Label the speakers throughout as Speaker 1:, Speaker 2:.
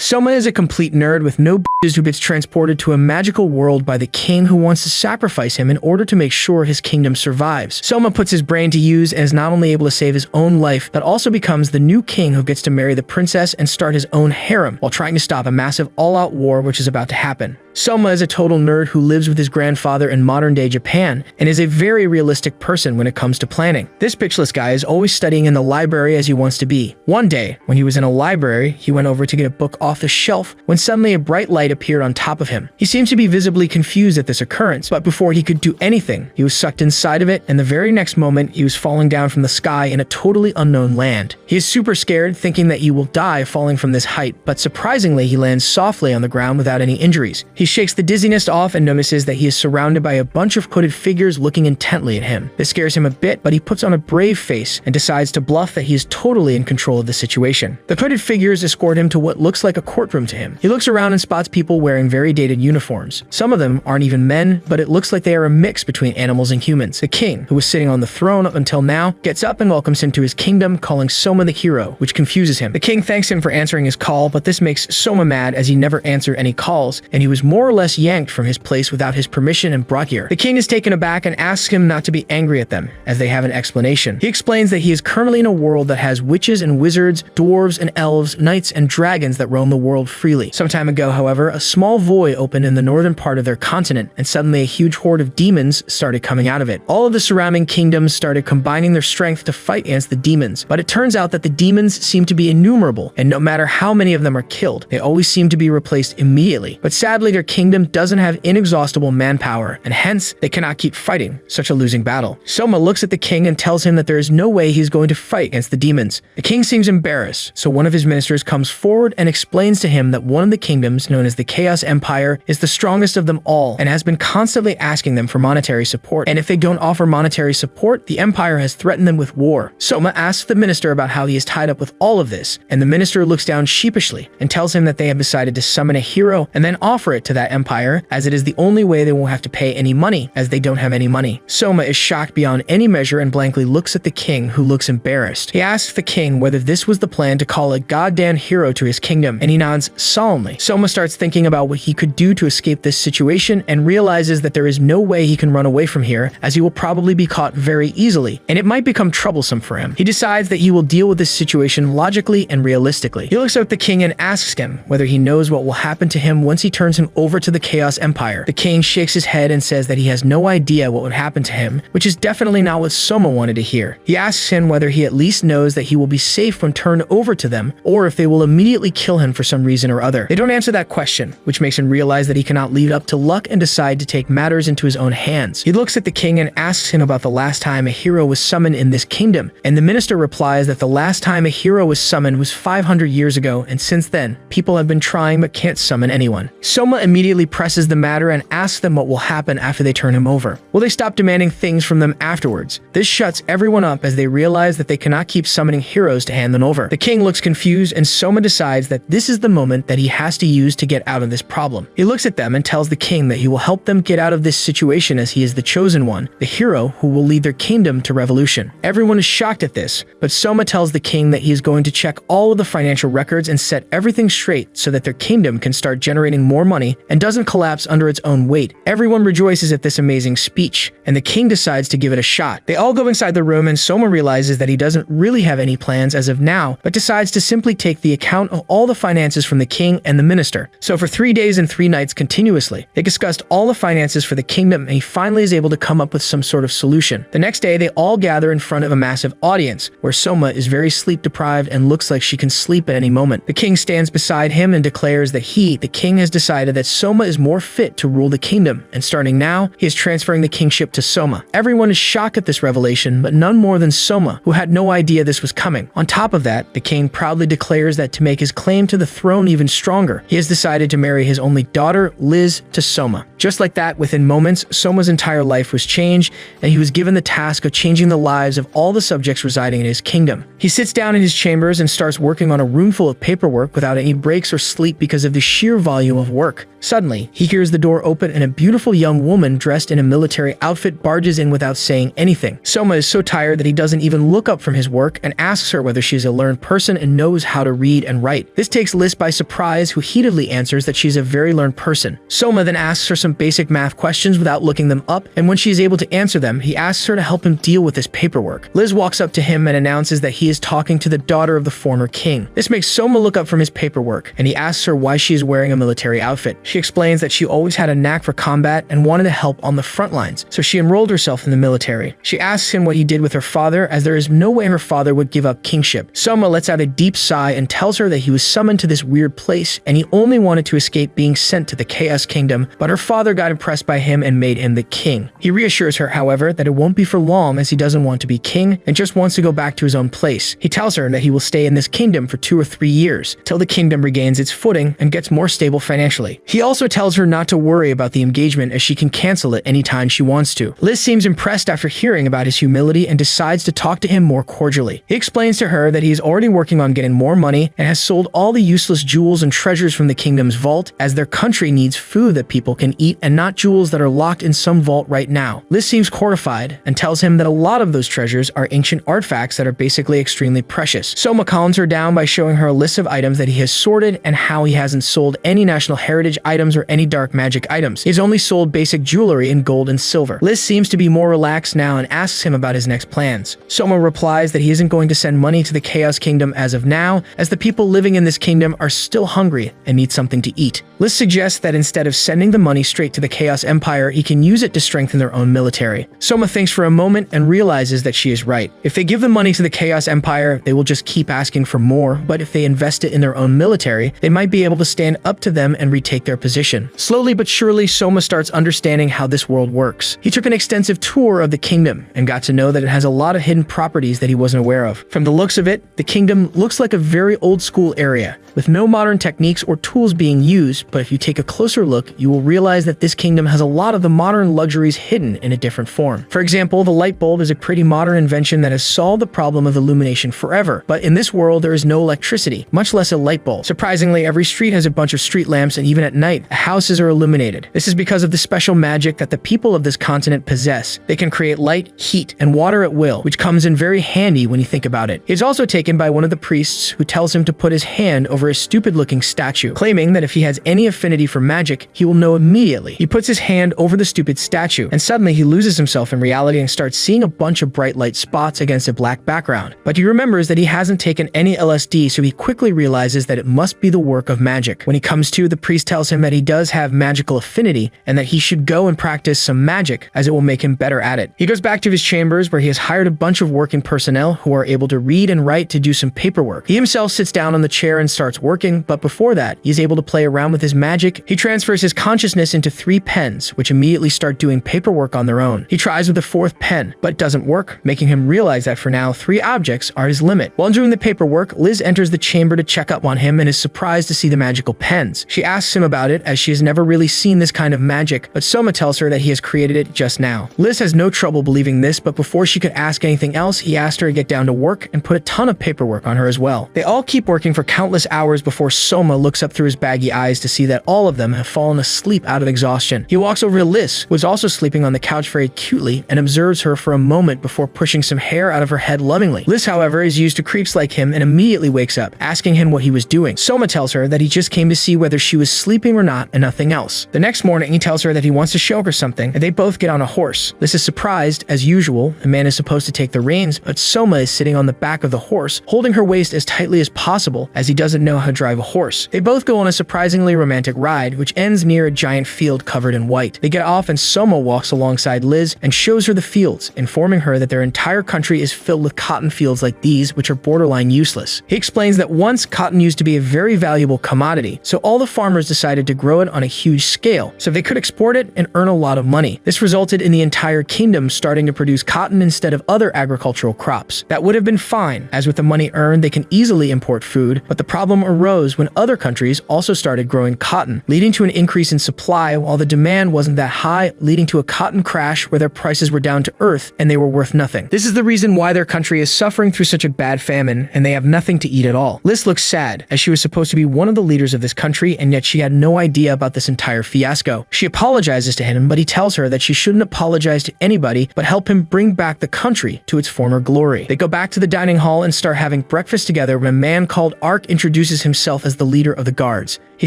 Speaker 1: Soma is a complete nerd with no b****s who gets transported to a magical world by the king who wants to sacrifice him in order to make sure his kingdom survives. Soma puts his brain to use and is not only able to save his own life, but also becomes the new king who gets to marry the princess and start his own harem while trying to stop a massive all-out war which is about to happen. Soma is a total nerd who lives with his grandfather in modern-day Japan and is a very realistic person when it comes to planning. This bitchless guy is always studying in the library as he wants to be. One day, when he was in a library, he went over to get a book off the shelf when suddenly a bright light appeared on top of him. He seems to be visibly confused at this occurrence, but before he could do anything, he was sucked inside of it, and the very next moment, he was falling down from the sky in a totally unknown land. He is super scared, thinking that he will die falling from this height, but surprisingly, he lands softly on the ground without any injuries. He shakes the dizziness off and notices that he is surrounded by a bunch of hooded figures looking intently at him. This scares him a bit, but he puts on a brave face and decides to bluff that he is totally in control of the situation. The hooded figures escort him to what looks like a courtroom to him. He looks around and spots people wearing very dated uniforms. Some of them aren't even men, but it looks like they are a mix between animals and humans. The king, who was sitting on the throne up until now, gets up and welcomes him to his kingdom, calling Soma the hero, which confuses him. The king thanks him for answering his call, but this makes Soma mad as he never answered any calls, and he was more or less yanked from his place without his permission and brought here. The king is taken aback and asks him not to be angry at them, as they have an explanation. He explains that he is currently in a world that has witches and wizards, dwarves and elves, knights and dragons that roam the world freely. Some time ago, however, a small void opened in the northern part of their continent, and suddenly a huge horde of demons started coming out of it. All of the surrounding kingdoms started combining their strength to fight against the demons, but it turns out that the demons seem to be innumerable, and no matter how many of them are killed, they always seem to be replaced immediately. But sadly, their kingdom doesn't have inexhaustible manpower, and hence, they cannot keep fighting such a losing battle. Soma looks at the king and tells him that there is no way he's going to fight against the demons. The king seems embarrassed, so one of his ministers comes forward and explains to him that one of the kingdoms, known as the Chaos Empire, is the strongest of them all and has been constantly asking them for monetary support, and if they don't offer monetary support, the empire has threatened them with war. Soma asks the minister about how he is tied up with all of this, and the minister looks down sheepishly and tells him that they have decided to summon a hero and then offer it to that empire, as it is the only way they won't have to pay any money, as they don't have any money. Soma is shocked beyond any measure and blankly looks at the king, who looks embarrassed. He asks the king whether this was the plan to call a goddamn hero to his kingdom, and he nods solemnly. Soma starts thinking about what he could do to escape this situation and realizes that there is no way he can run away from here, as he will probably be caught very easily, and it might become troublesome for him. He decides that he will deal with this situation logically and realistically. He looks at the king and asks him whether he knows what will happen to him once he turns him over to the Chaos Empire. The king shakes his head and says that he has no idea what would happen to him, which is definitely not what Soma wanted to hear. He asks him whether he at least knows that he will be safe when turned over to them, or if they will immediately kill him for some reason or other. They don't answer that question, which makes him realize that he cannot leave it up to luck and decide to take matters into his own hands. He looks at the king and asks him about the last time a hero was summoned in this kingdom, and the minister replies that the last time a hero was summoned was 500 years ago, and since then, people have been trying but can't summon anyone. Soma immediately presses the matter and asks them what will happen after they turn him over. Will they stop demanding things from them afterwards? This shuts everyone up as they realize that they cannot keep summoning heroes to hand them over. The king looks confused, and Soma decides that this is the moment that he has to use to get out of this problem. He looks at them and tells the king that he will help them get out of this situation, as he is the chosen one, the hero who will lead their kingdom to revolution. Everyone is shocked at this, but Soma tells the king that he is going to check all of the financial records and set everything straight so that their kingdom can start generating more money and doesn't collapse under its own weight. Everyone rejoices at this amazing speech, and the king decides to give it a shot. They all go inside the room, and Soma realizes that he doesn't really have any plans as of now, but decides to simply take the account of all the finances from the king and the minister. So for 3 days and 3 nights continuously, they discussed all the finances for the kingdom, and he finally is able to come up with some sort of solution. The next day, they all gather in front of a massive audience, where Soma is very sleep deprived and looks like she can sleep at any moment. The king stands beside him and declares that he, the king, has decided that Soma is more fit to rule the kingdom, and starting now, he is transferring the kingship to Soma. Everyone is shocked at this revelation, but none more than Soma, who had no idea this was coming. On top of that, the king proudly declares that to make his claim to the throne even stronger, he has decided to marry his only daughter, Liz, to Soma. Just like that, within moments, Soma's entire life was changed, and he was given the task of changing the lives of all the subjects residing in his kingdom. He sits down in his chambers and starts working on a room full of paperwork without any breaks or sleep because of the sheer volume of work. Suddenly, he hears the door open and a beautiful young woman dressed in a military outfit barges in without saying anything. Soma is so tired that he doesn't even look up from his work and asks her whether she is a learned person and knows how to read and write. This takes Liz by surprise, who heatedly answers that she's a very learned person. Soma then asks her some basic math questions without looking them up, and when she is able to answer them, he asks her to help him deal with this paperwork. Liz walks up to him and announces that he is talking to the daughter of the former king. This makes Soma look up from his paperwork, and he asks her why she is wearing a military outfit. She explains that she always had a knack for combat and wanted to help on the front lines, so she enrolled herself in the military. She asks him what he did with her father, as there is no way her father would give up kingship. Soma lets out a deep sigh and tells her that he was summoned to this weird place and he only wanted to escape being sent to the Chaos Kingdom, but her father got impressed by him and made him the king. He reassures her, however, that it won't be for long, as he doesn't want to be king and just wants to go back to his own place. He tells her that he will stay in this kingdom for 2 or 3 years, till the kingdom regains its footing and gets more stable financially. He also tells her not to worry about the engagement, as she can cancel it anytime she wants to. Liz seems impressed after hearing about his humility and decides to talk to him more cordially. He explains to her that he is already working on getting more money and has sold all the useless jewels and treasures from the kingdom's vault, as their country needs food that people can eat and not jewels that are locked in some vault right now. Liz seems horrified and tells him that a lot of those treasures are ancient artifacts that are basically extremely precious. Soma calms her down by showing her a list of items that he has sorted and how he hasn't sold any national heritage items or any dark magic items. He's only sold basic jewelry in gold and silver. Liz seems to be more relaxed now and asks him about his next plans. Soma replies that he isn't going to send money to the Chaos Kingdom as of now, as the people living in this kingdom are still hungry and need something to eat. Liz suggests that instead of sending the money straight to the Chaos Empire, he can use it to strengthen their own military. Soma thinks for a moment and realizes that she is right. If they give the money to the Chaos Empire, they will just keep asking for more, but if they invest it in their own military, they might be able to stand up to them and retake their position. Slowly but surely, Soma starts understanding how this world works. He took an extensive tour of the kingdom and got to know that it has a lot of hidden properties that he wasn't aware of. From the looks of it, the kingdom looks like a very old school area, with no modern techniques or tools being used, but if you take a closer look, you will realize that this kingdom has a lot of the modern luxuries hidden in a different form. For example, the light bulb is a pretty modern invention that has solved the problem of illumination forever, but in this world there is no electricity, much less a light bulb. Surprisingly, every street has a bunch of street lamps, and even at night, houses are illuminated. This is because of the special magic that the people of this continent possess. They can create light, heat, and water at will, which comes in very handy when you think about it. He is also taken by one of the priests, who tells him to put his hand over a stupid-looking statue, claiming that if he has any affinity for magic, he will know immediately. He puts his hand over the stupid statue, and suddenly he loses himself in reality and starts seeing a bunch of bright light spots against a black background. But he remembers that he hasn't taken any LSD, so he quickly realizes that it must be the work of magic. When he comes to, the priest tells him that he does have magical affinity and that he should go and practice some magic, as it will make him better at it. He goes back to his chambers, where he has hired a bunch of working personnel who are able to read and write to do some paperwork. He himself sits down on the chair and starts working, but before that, he is able to play around with his magic. He transfers his consciousness into 3 pens, which immediately start doing paperwork on their own. He tries with the 4th pen, but doesn't work, making him realize that for now, 3 objects are his limit. While doing the paperwork, Liz enters the chamber to check up on him and is surprised to see the magical pens. She asks him about it, as she has never really seen this kind of magic, but Soma tells her that he has created it just now. Liz has no trouble believing this, but before she could ask anything else, he asked her to get down to work and put a ton of paperwork on her as well. They all keep working for countless hours before Soma looks up through his baggy eyes to see that all of them have fallen asleep out of exhaustion. He walks over to Liz, who is also sleeping on the couch very cutely, and observes her for a moment before pushing some hair out of her head lovingly. Liz, however, is used to creeps like him and immediately wakes up, asking him what he was doing. Soma tells her that he just came to see whether she was sleeping or not and nothing else. The next morning, he tells her that he wants to show her something, and they both get on a horse. Liz is surprised, as usual. The man is supposed to take the reins, but Soma is sitting on the back of the horse, holding her waist as tightly as possible, as he doesn't know how to drive a horse. They both go on a surprisingly romantic ride, which ends near a giant field covered in white. They get off and Soma walks alongside Liz and shows her the fields, informing her that their entire country is filled with cotton fields like these, which are borderline useless. He explains that once cotton used to be a very valuable commodity, so all the farmers decided to grow it on a huge scale, so they could export it and earn a lot of money. This resulted in the entire kingdom starting to produce cotton instead of other agricultural crops. That would have been fine, as with the money earned, they can easily import food, but the problem arose when other countries also started growing cotton, leading to an increase in supply while the demand wasn't that high, leading to a cotton crash where their prices were down to earth and they were worth nothing. This is the reason why their country is suffering through such a bad famine and they have nothing to eat at all. Liz looks sad, as she was supposed to be one of the leaders of this country, and yet she had no no idea about this entire fiasco. She apologizes to him, but he tells her that she shouldn't apologize to anybody, but help him bring back the country to its former glory. They go back to the dining hall and start having breakfast together when a man called Ark introduces himself as the leader of the guards. He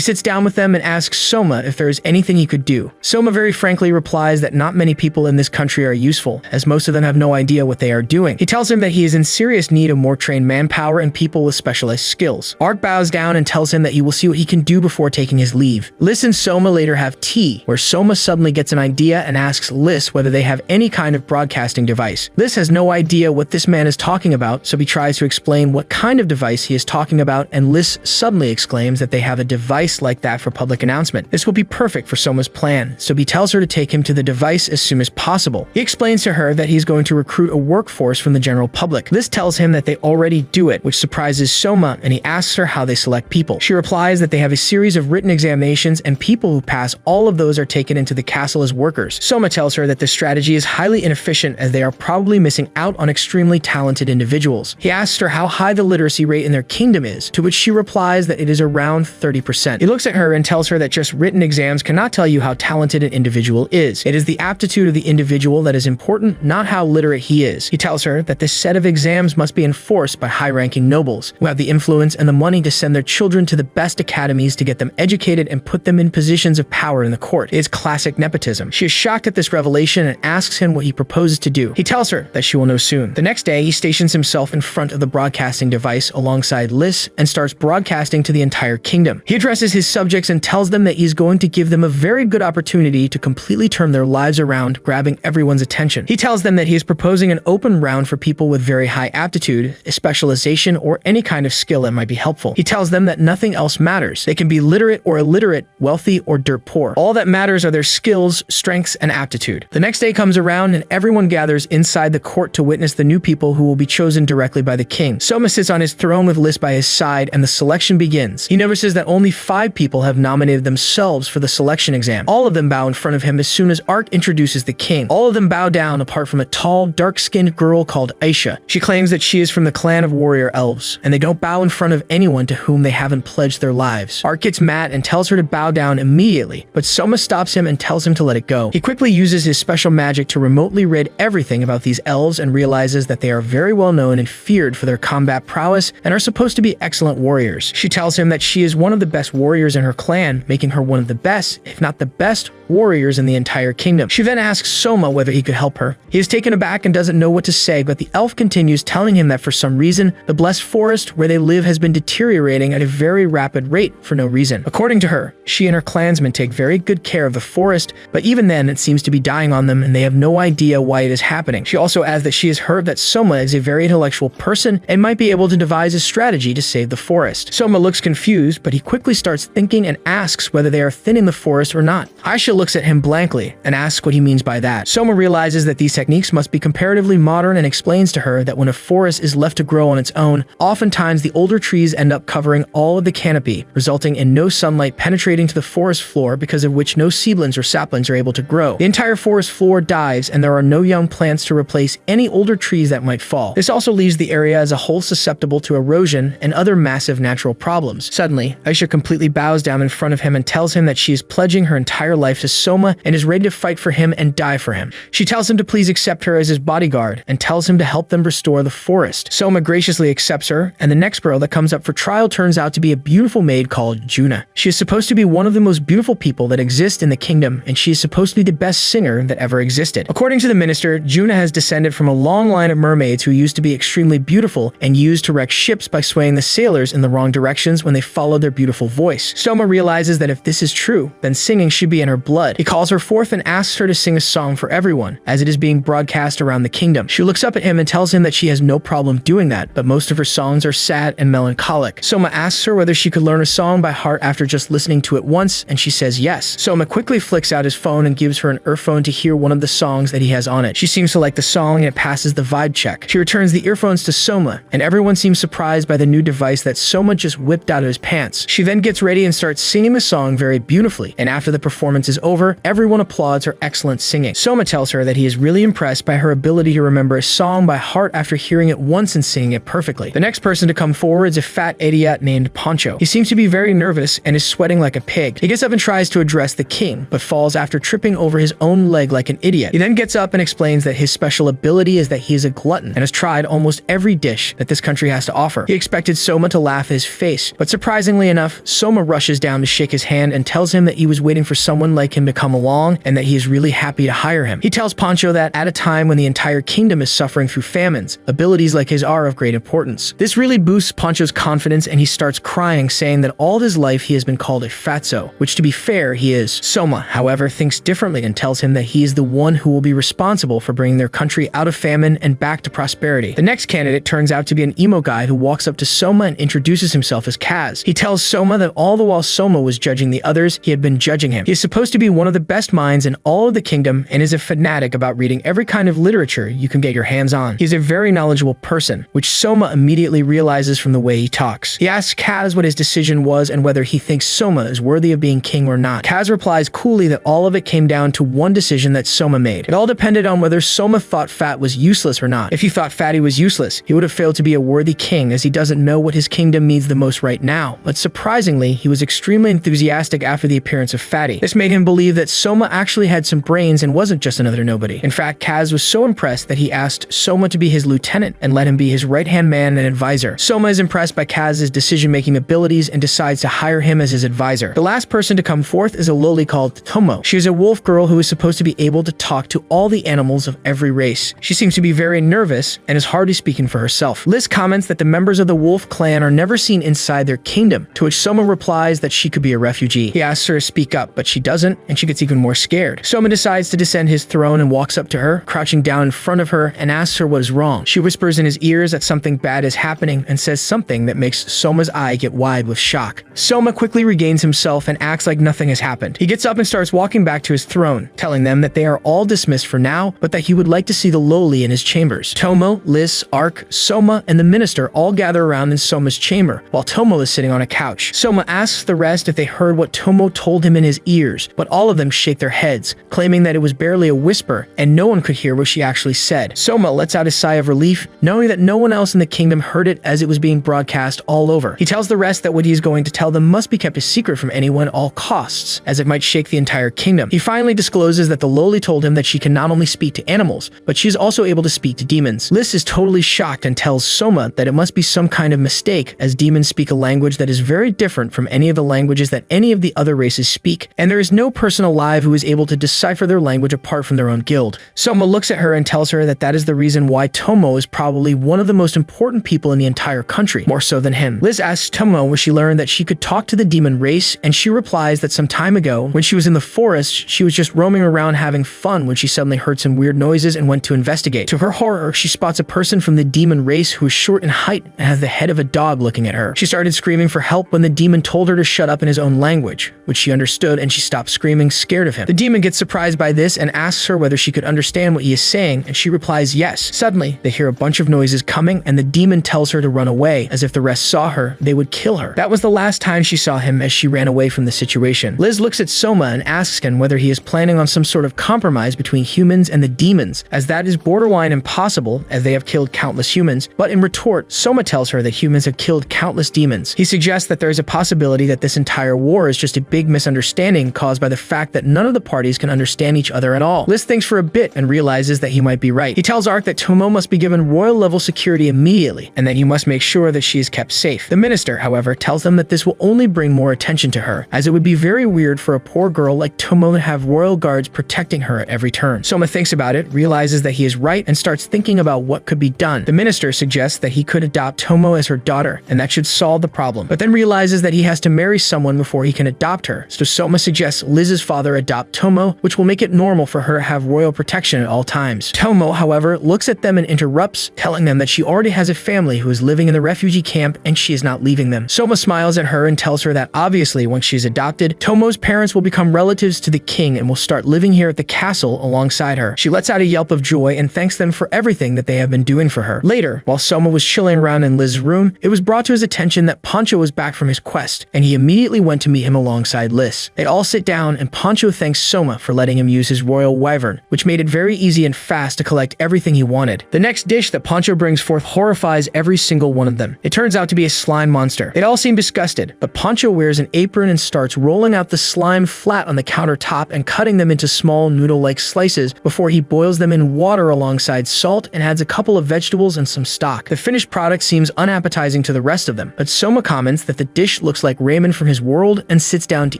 Speaker 1: sits down with them and asks Soma if there is anything he could do. Soma very frankly replies that not many people in this country are useful, as most of them have no idea what they are doing. He tells him that he is in serious need of more trained manpower and people with specialized skills. Ark bows down and tells him that he will see what he can do before taking his leave. Liz and Soma later have tea, where Soma suddenly gets an idea and asks Liz whether they have any kind of broadcasting device. Liz has no idea what this man is talking about, so he tries to explain what kind of device he is talking about, and Liz suddenly exclaims that they have a device like that for public announcement. This will be perfect for Soma's plan, so he tells her to take him to the device as soon as possible. He explains to her that he's going to recruit a workforce from the general public. Liz tells him that they already do it, which surprises Soma, and he asks her how they select people. She replies that they have a series of written examinations, and people who pass all of those are taken into the castle as workers. Soma tells her that this strategy is highly inefficient, as they are probably missing out on extremely talented individuals. He asks her how high the literacy rate in their kingdom is, to which she replies that it is around 30%. He looks at her and tells her that just written exams cannot tell you how talented an individual is. It is the aptitude of the individual that is important, not how literate he is. He tells her that this set of exams must be enforced by high-ranking nobles, who have the influence and the money to send their children to the best academies to get them educated and put them in positions of power in the court. It is classic nepotism. She is shocked at this revelation and asks him what he proposes to do. He tells her that she will know soon. The next day, he stations himself in front of the broadcasting device alongside Liz and starts broadcasting to the entire kingdom. He addresses his subjects and tells them that he's going to give them a very good opportunity to completely turn their lives around, grabbing everyone's attention. He tells them that he is proposing an open round for people with very high aptitude, a specialization, or any kind of skill that might be helpful. He tells them that nothing else matters. They can be literate or illiterate, wealthy or dirt poor. All that matters are their skills, strengths, and aptitude. The next day comes around and everyone gathers inside the court to witness the new people who will be chosen directly by the king. Soma sits on his throne with Liz by his side, and the selection begins. He notices that only 5 people have nominated themselves for the selection exam. All of them bow in front of him as soon as Ark introduces the king. All of them bow down apart from a tall, dark-skinned girl called Aisha. She claims that she is from the clan of warrior elves, and they don't bow in front of anyone to whom they haven't pledged their lives. Ark gets mad and tells her to bow down immediately, but Soma stops him and tells him to let it go. He quickly uses his special magic to remotely rid everything about these elves and realizes that they are very well known and feared for their combat prowess and are supposed to be excellent warriors. She tells him that she is one of the best warriors in her clan, making her one of the best, if not the best, warriors in the entire kingdom. She then asks Soma whether he could help her. He is taken aback and doesn't know what to say, but the elf continues telling him that for some reason, the blessed forest where they live has been deteriorating at a very rapid rate for no reason. According to her, she and her clansmen take very good care of the forest, but even then it seems to be dying on them and they have no idea why it is happening. She also adds that she has heard that Soma is a very intellectual person and might be able to devise a strategy to save the forest. Soma looks confused, but he quickly starts thinking and asks whether they are thinning the forest or not. Aisha looks at him blankly and asks what he means by that. Soma realizes that these techniques must be comparatively modern and explains to her that when a forest is left to grow on its own, oftentimes the older trees end up covering all of the canopy, resulting in no sunlight penetrating to the forest floor, because of which no seedlings or saplings are able to grow. The entire forest floor dies and there are no young plants to replace any older trees that might fall. This also leaves the area as a whole susceptible to erosion and other massive natural problems. Suddenly, Aisha completely bows down in front of him and tells him that she is pledging her entire life to Soma and is ready to fight for him and die for him. She tells him to please accept her as his bodyguard and tells him to help them restore the forest. Soma graciously accepts her, and the next girl that comes up for trial turns out to be a beautiful maid called Juna. She is supposed to be one of the most beautiful people that exist in the kingdom, and she is supposed to be the best singer that ever existed. According to the minister, Juna has descended from a long line of mermaids who used to be extremely beautiful and used to wreck ships by swaying the sailors in the wrong directions when they followed their beautiful voice. Soma realizes that if this is true, then singing should be in her blood. He calls her forth and asks her to sing a song for everyone, as it is being broadcast around the kingdom. She looks up at him and tells him that she has no problem doing that, but most of her songs are sad and melancholic. Soma asks her whether she could learn a song by heart after just listening to it once, and she says yes. Soma quickly flicks out his phone and gives her an earphone to hear one of the songs that he has on it. She seems to like the song and it passes the vibe check. She returns the earphones to Soma, and everyone seems surprised by the new device that Soma just whipped out of his pants. She then gets ready and starts singing the song very beautifully, and after the performance is over, everyone applauds her excellent singing. Soma tells her that he is really impressed by her ability to remember a song by heart after hearing it once and singing it perfectly. The next person to come forward is a fat idiot named Poncho. He seems to be very nervous and is sweating sweating like a pig. He gets up and tries to address the king, but falls after tripping over his own leg like an idiot. He then gets up and explains that his special ability is that he is a glutton and has tried almost every dish that this country has to offer. He expected Soma to laugh in his face, but surprisingly enough, Soma rushes down to shake his hand and tells him that he was waiting for someone like him to come along and that he is really happy to hire him. He tells Pancho that at a time when the entire kingdom is suffering through famines, abilities like his are of great importance. This really boosts Pancho's confidence and he starts crying, saying that all his life he has been called a fatso, which to be fair, he is. Soma, however, thinks differently and tells him that he is the one who will be responsible for bringing their country out of famine and back to prosperity. The next candidate turns out to be an emo guy who walks up to Soma and introduces himself as Kaz. He tells Soma that all the while Soma was judging the others, he had been judging him. He is supposed to be one of the best minds in all of the kingdom and is a fanatic about reading every kind of literature you can get your hands on. He is a very knowledgeable person, which Soma immediately realizes from the way he talks. He asks Kaz what his decision was and whether he thinks Soma is worthy of being king or not. Kaz replies coolly that all of it came down to one decision that Soma made. It all depended on whether Soma thought Fat was useless or not. If he thought Fatty was useless, he would have failed to be a worthy king, as he doesn't know what his kingdom needs the most right now. But surprisingly, he was extremely enthusiastic after the appearance of Fatty. This made him believe that Soma actually had some brains and wasn't just another nobody. In fact, Kaz was so impressed that he asked Soma to be his lieutenant and let him be his right-hand man and advisor. Soma is impressed by Kaz's decision-making abilities and decides to hire him as his advisor. The last person to come forth is a loli called Tomo. She is a wolf girl who is supposed to be able to talk to all the animals of every race. She seems to be very nervous and is hardly speaking for herself. Liz comments that the members of the wolf clan are never seen inside their kingdom, to which Soma replies that she could be a refugee. He asks her to speak up, but she doesn't, and she gets even more scared. Soma decides to descend his throne and walks up to her, crouching down in front of her, and asks her what is wrong. She whispers in his ears that something bad is happening and says something that makes Soma's eye get wide with shock. Soma quickly regains himself and acts like nothing has happened. He gets up and starts walking back to his throne, telling them that they are all dismissed for now, but that he would like to see the loli in his chambers. Tomo, Liz, Ark, Soma, and the minister all gather around in Soma's chamber, while Tomo is sitting on a couch. Soma asks the rest if they heard what Tomo told him in his ears, but all of them shake their heads, claiming that it was barely a whisper, and no one could hear what she actually said. Soma lets out a sigh of relief, knowing that no one else in the kingdom heard it as it was being broadcast all over. He tells the rest that what he is going to tell them must be kept a secret from anyone at all costs, as it might shake the entire kingdom. He finally discloses that the loli told him that she can not only speak to animals, but she is also able to speak to demons. Liz is totally shocked and tells Soma that it must be some kind of mistake, as demons speak a language that is very different from any of the languages that any of the other races speak, and there is no person alive who is able to decipher their language apart from their own guild. Soma looks at her and tells her that that is the reason why Tomo is probably one of the most important people in the entire country, more so than him. Liz asks Tomo where she learned that she could talk to the demon race, and she replies that some time ago, when she was in the forest, she was just roaming around having fun when she suddenly heard some weird noises and went to investigate. To her horror, she spots a person from the demon race who is short in height and has the head of a dog looking at her. She started screaming for help when the demon told her to shut up in his own language, which she understood, and she stopped screaming, scared of him. The demon gets surprised by this and asks her whether she could understand what he is saying, and she replies yes. Suddenly, they hear a bunch of noises coming, and the demon tells her to run away, as if the rest saw her, they would kill her. That was the last time she saw him, as she ran away from the situation. Liz looks at Soma and asks him whether he is planning on some sort of compromise between humans and the demons, as that is borderline impossible, as they have killed countless humans, but in retort, Soma tells her that humans have killed countless demons. He suggests that there is a possibility that this entire war is just a big misunderstanding caused by the fact that none of the parties can understand each other at all. Liz thinks for a bit and realizes that he might be right. He tells Ark that Tomo must be given royal level security immediately, and that he must make sure that she is kept safe. The minister, however, tells them that this will only bring more attention to her, as it would be very weird for a poor girl like Tomo to have royal guards protecting her at every turn. Soma thinks about it, realizes that he is right, and starts thinking about what could be done. The minister suggests that he could adopt Tomo as her daughter, and that should solve the problem, but then realizes that he has to marry someone before he can adopt her, so Soma suggests Liz's father adopt Tomo, which will make it normal for her to have royal protection at all times. Tomo, however, looks at them and interrupts, telling them that she already has a family who is living in the refugee camp and she is not leaving them. Soma smiles at her and tells her that obviously once she is adopted, Tomo's parents will become relatives to the king and will start living here at the castle alongside her. She lets out a yelp of joy and thanks them for everything that they have been doing for her. Later, while Soma was chilling around in Liz's room, it was brought to his attention that Pancho was back from his quest, and he immediately went to meet him alongside Liz. They all sit down, and Pancho thanks Soma for letting him use his royal wyvern, which made it very easy and fast to collect everything he wanted. The next dish that Pancho brings forth horrifies every single one of them. It turns out to be a slime monster. They all seem disgusted, but Pancho wears an an apron and starts rolling out the slime flat on the countertop and cutting them into small noodle-like slices before he boils them in water alongside salt and adds a couple of vegetables and some stock. The finished product seems unappetizing to the rest of them, but Soma comments that the dish looks like ramen from his world and sits down to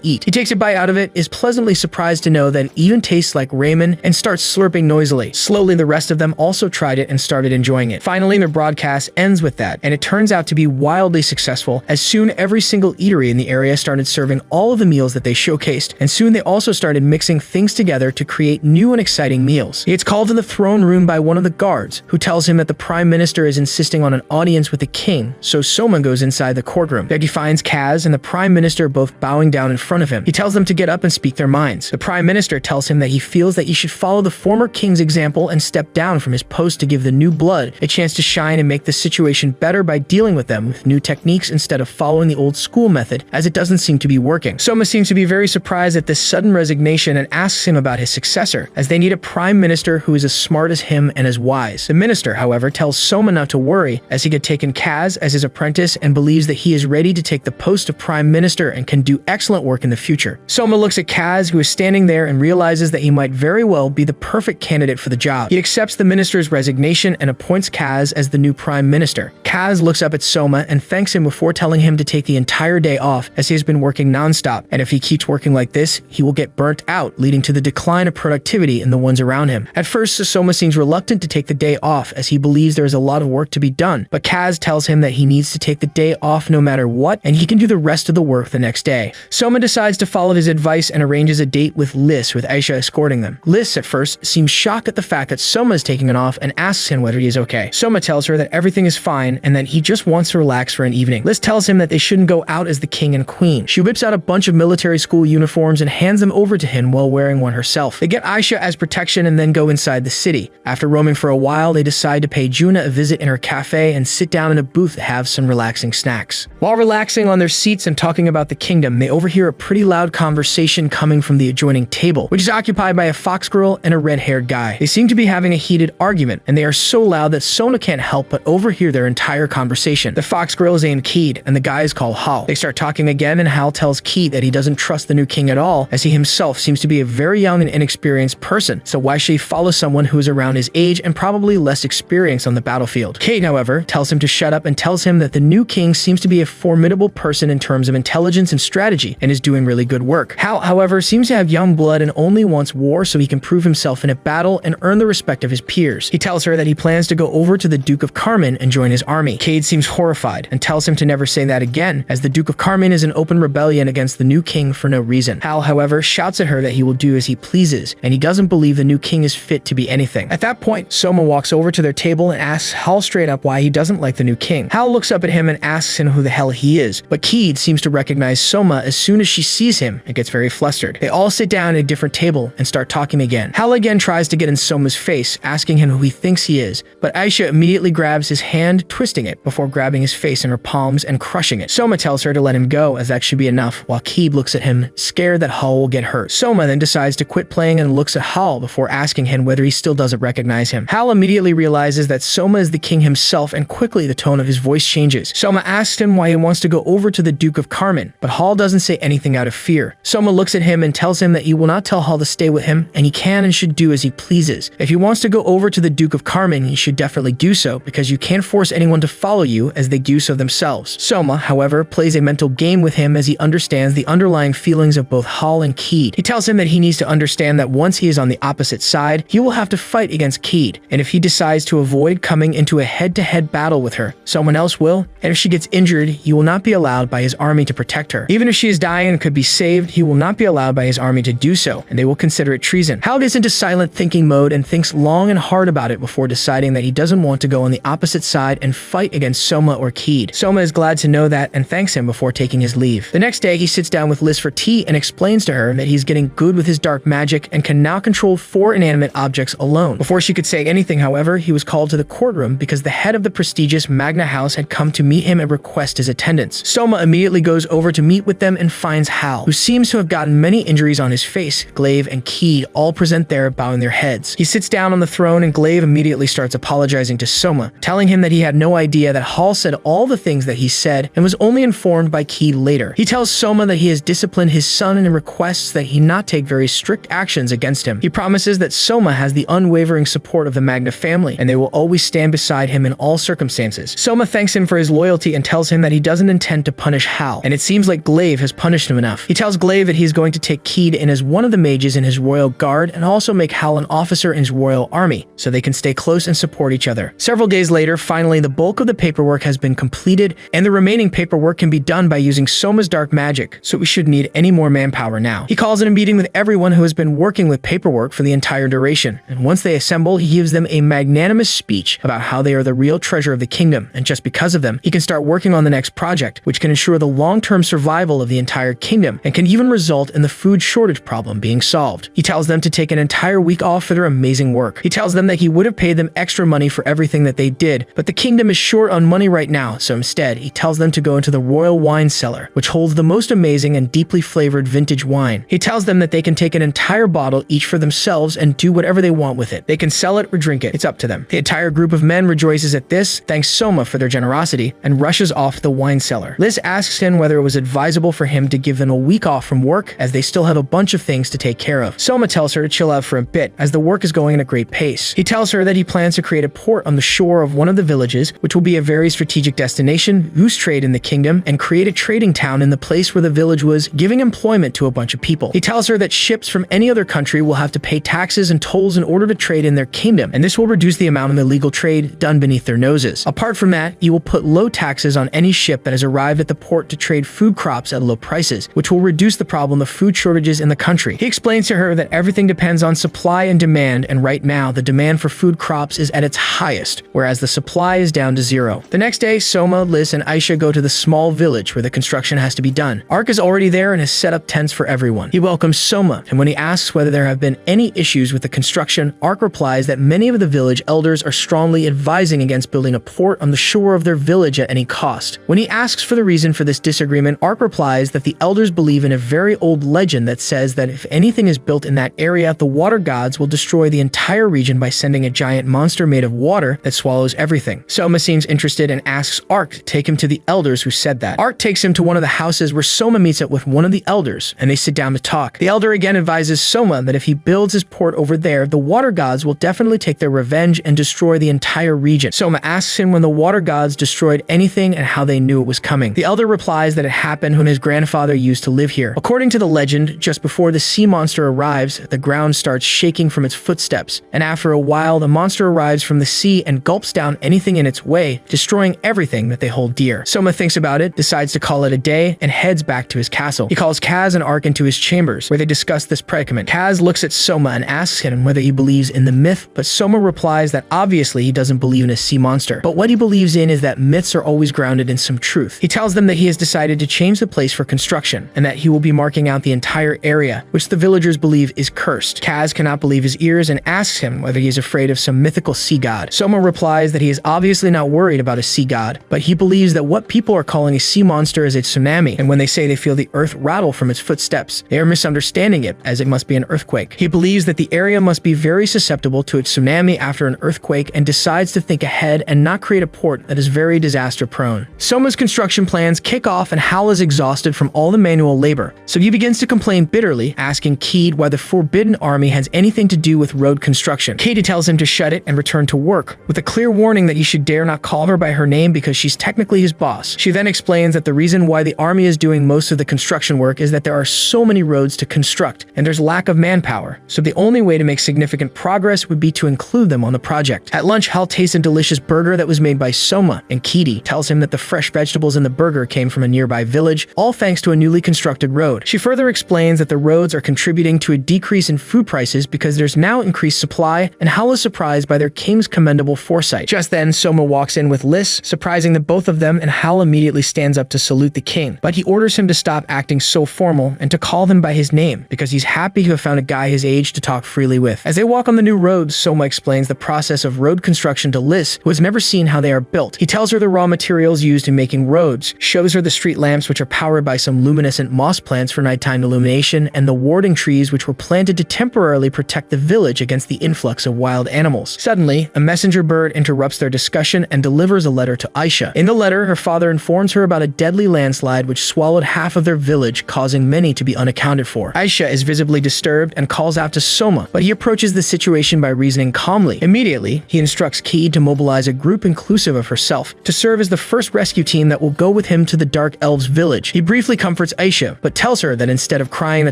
Speaker 1: eat. He takes a bite out of it, is pleasantly surprised to know that it even tastes like ramen, and starts slurping noisily. Slowly, the rest of them also tried it and started enjoying it. Finally, their broadcast ends with that, and it turns out to be wildly successful, as soon every single eatery in the area started serving all of the meals that they showcased, and soon they also started mixing things together to create new and exciting meals. He gets called to the throne room by one of the guards, who tells him that the Prime Minister is insisting on an audience with the king, so Soma goes inside the courtroom. There he finds Kaz and the Prime Minister both bowing down in front of him. He tells them to get up and speak their minds. The Prime Minister tells him that he feels that he should follow the former king's example and step down from his post to give the new blood a chance to shine and make the situation better by dealing with them with new techniques instead of following the old school method, as it doesn't seem to be working. Soma seems to be very surprised at this sudden resignation and asks him about his successor, as they need a Prime Minister who is as smart as him and as wise. The minister, however, tells Soma not to worry, as he had taken Kaz as his apprentice and believes that he is ready to take the post of Prime Minister and can do excellent work in the future. Soma looks at Kaz, who is standing there, and realizes that he might very well be the perfect candidate for the job. He accepts the minister's resignation and appoints Kaz as the new Prime Minister. Kaz looks up at Soma and thanks him before telling him to take the entire day off, as he has been working non-stop, and if he keeps working like this, he will get burnt out, leading to the decline of productivity in the ones around him. At first, Soma seems reluctant to take the day off, as he believes there is a lot of work to be done, but Kaz tells him that he needs to take the day off no matter what, and he can do the rest of the work the next day. Soma decides to follow his advice and arranges a date with Liz, with Aisha escorting them. Liz, at first, seems shocked at the fact that Soma is taking it off and asks him whether he is okay. Soma tells her that everything is fine and that he just wants to relax for an evening. Liz tells him that they shouldn't go out as the king and queen. She whips out a bunch of military school uniforms and hands them over to him while wearing one herself. They get Aisha as protection and then go inside the city. After roaming for a while, they decide to pay Juna a visit in her cafe and sit down in a booth to have some relaxing snacks. While relaxing on their seats and talking about the kingdom, they overhear a pretty loud conversation coming from the adjoining table, which is occupied by a fox girl and a red-haired guy. They seem to be having a heated argument, and they are so loud that Soma can't help but overhear their entire conversation. The fox girl is named Keed, and the guy is called Hal. They start talking again, and Hal tells Keed that he doesn't trust the new king at all, as he himself seems to be a very young and inexperienced person, so why should he follow someone who is around his age and probably less experienced on the battlefield? Keed, however, tells him to shut up and tells him that the new king seems to be a formidable person in terms of intelligence and strategy, and is doing really good work. Hal, however, seems to have young blood and only wants war so he can prove himself in a battle and earn the respect of his peers. He tells her that he plans to go over to the Duke of Carmen and join his army. Cade seems horrified and tells him to never say that again, as the Duke of Carmen is in open rebellion against the new king for no reason. Hal, however, shouts at her that he will do as he pleases, and he doesn't believe the new king is fit to be anything. At that point, Soma walks over to their table and asks Hal straight up why he doesn't like the new king. Hal looks up at him and asks him who the hell he is, but Keed seems to recognize Soma as soon as she sees him and gets very flustered. They all sit down at a different table and start talking again. Hal again tries to get in Soma's face, asking him who he thinks he is, but Aisha immediately grabs his hand, twisting it before grabbing his face in her palms and crushing it. Soma tells her to let him go, as that should be enough, while Keed looks at him, scared that Hal will get hurt. Soma then decides to quit playing and looks at Hal before asking him whether he still doesn't recognize him. Hal immediately realizes that Soma is the king himself, and quickly the tone of his voice changes. Soma asks him why he wants to go over to the Duke of Carmen, but Hal doesn't say anything out of fear. Soma looks at him and tells him that he will not tell Hal to stay with him, and he can and should do as he pleases. If he wants to go over to the Duke of Carmen, he should definitely do so, because you can't force anyone to follow you as they do so themselves. Soma, however, plays a mental game with him as he understands the underlying feelings of both Hal and Keed. He tells him that he needs to understand that once he is on the opposite side, he will have to fight against Keed, and if he decides to avoid coming into a head-to-head battle with her, someone else will, and if she gets injured, he will not be allowed by his army to protect her. Even if she is dying and could be saved, he will not be allowed by his army to do so, and they will consider it treason. Hal gets into silent thinking mode and thinks long and hard about it before deciding that he doesn't want to go on the opposite side and fight against Soma or Keed. Soma is glad to know that and thanks him before taking his leave. The next day, he sits down with Liz for tea and explains to her that he's getting good with his dark magic and can now control 4 inanimate objects alone. Before she could say anything, however, he was called to the courtroom because the head of the prestigious Magna House had come to meet him and request his attendance. Soma immediately goes over to meet with them and finds Hal, who seems to have gotten many injuries on his face. Glaive and Keed all present there, bowing their heads. He sits down on the throne and Glaive immediately starts apologizing to Soma, telling him that he had no idea that Hal said all the things that he said and was only informed by Keed later. He tells Soma that he has disciplined his son and requests that he not take very strict actions against him. He promises that Soma has the unwavering support of the Magna family, and they will always stand beside him in all circumstances. Soma thanks him for his loyalty and tells him that he doesn't intend to punish Hal, and it seems like Glaive has punished him enough. He tells Glaive that he's going to take Keed in as one of the mages in his royal guard and also make Hal an officer in his royal army, so they can stay close and support each other. Several days later, finally, the bulk of the paperwork has been completed, and the remaining paperwork can be done by using Soma's dark magic, so we shouldn't need any more manpower now. He calls in a meeting with everyone who has been working with paperwork for the entire duration, and once they assemble, he gives them a magnanimous speech about how they are the real treasure of the kingdom, and just because of them, he can start working on the next project, which can ensure the long-term survival of the entire kingdom, and can even result in the food shortage problem being solved. He tells them to take an entire week off for their amazing work. He tells them that he would have paid them extra money for everything that they did, but the kingdom is short on money right now, so instead, he tells them to go into the royal wine cellar, which holds the most amazing and deeply flavored vintage wine. He tells them that they can take an entire bottle each for themselves and do whatever they want with it. They can sell it or drink it. It's up to them. The entire group of men rejoices at this, thanks Soma for their generosity, and rushes off to the wine cellar. Liz asks him whether it was advisable for him to give them a week off from work, as they still have a bunch of things to take care of. Soma tells her to chill out for a bit, as the work is going at a great pace. He tells her that he plans to create a port on the shore of one of the villages, which will be a very strategic destination, boost trade in the kingdom, and create a trading town in the place where the village was, giving employment to a bunch of people. He tells her that ships from any other country will have to pay taxes and tolls in order to trade in their kingdom, and this will reduce the amount of illegal trade done beneath their noses. Apart from that, you will put low taxes on any ship that has arrived at the port to trade food crops at low prices, which will reduce the problem of food shortages in the country. He explains to her that everything depends on supply and demand, and right now, the demand for food crops is at its highest, whereas the supply is down to zero. The next day, Soma, Liz, and Aisha go to the small village where the construction has to be done. Ark is already there and has set up tents for everyone. He welcomes Soma, and when he asks whether there have been any issues with the construction, Ark replies that many of the village elders are strongly advising against building a port on the shore of their village at any cost. When he asks for the reason for this disagreement, Ark replies that the elders believe in a very old legend that says that if anything is built in that area, the water gods will destroy the entire region by sending a giant monster made of water that swallows everything. Soma seems interested and asks Ark to take him to the elders who said that. Ark takes him to one of the houses where Soma meets up with one of the elders, and they sit down to talk. The elder again advises Soma that if he builds his port over there, the water gods will definitely take their revenge and destroy the entire region. Soma asks him when the water gods destroyed anything and how they knew it was coming. The elder replies that it happened when his grandfather used to live here. According to the legend, just before the sea monster arrives, the ground starts shaking from its footsteps, and after a while, the monster arrives from the sea and gulps down anything in its way, destroying everything that they hold dear. Soma thinks about it, decides to call it a day, and heads back to his castle. He calls Kaz and Ark into his chambers, where they discuss this predicament. Kaz looks at Soma and asks him whether he believes in the myth, but Soma replies that obviously he doesn't believe in a sea monster, but what he believes in is that myths are always grounded in some truth. He tells them that he has decided to change the place for construction, and that he will be marking out the entire area, which the villagers believe is cursed. Kaz cannot believe his ears and asks him whether he is afraid of some mythical sea god. Soma replies that he is obviously not worried about a sea god, but he believes that what people are calling a sea monster is a tsunami, and when they say they feel the earth rattle from its footsteps, they are misunderstanding it as it must be an earthquake. He believes that the area must be very susceptible to a tsunami after an earthquake and decides to think ahead and not create a port that is very disaster prone. Soma's construction plans kick off and Hal is exhausted from all the manual labor, so he begins to complain bitterly, asking Keed why the Forbidden Army has anything to do with road construction. Katie tells him to shut it and return to work, with a clear warning that he should dare not call her by her name because she's technically his boss. She then explains that the reason why the army is doing most of the construction work is that there are so many roads to construct, and there's lack of manpower, so the only way to make significant progress would be to include them on the project. At lunch, Hal tastes a delicious burger that was made by Soma, and Katie tells him that the fresh vegetables in the burger came from a nearby village, all thanks to a newly constructed road. She further explains that the roads are contributing to a decrease in food prices because there's now increased supply, and Hal is surprised by their king's commendable foresight. Just then, Soma walks in with Liz, surprising the both of them, and Hal immediately stands up to salute the king, but he orders him to stop acting so formal and to call them by his name because he's happy to have found a guy his age to talk freely with. As they walk on the new roads, Soma explains the process of road construction to Liz, who has never seen how they are built. He tells her the raw materials used in making roads, shows her the street lamps which are powered by some luminescent moss plants for nighttime illumination, and the warding trees which were planted to temporarily protect the village against the influx of wild animals. Suddenly, a messenger bird interrupts their discussion and delivers a letter to Aisha. In the letter, her father informs her about a deadly landslide landslide which swallowed half of their village, causing many to be unaccounted for. Aisha is visibly disturbed and calls out to Soma, but he approaches the situation by reasoning calmly. Immediately, he instructs Ki to mobilize a group inclusive of herself to serve as the first rescue team that will go with him to the Dark Elves' village. He briefly comforts Aisha, but tells her that instead of crying at a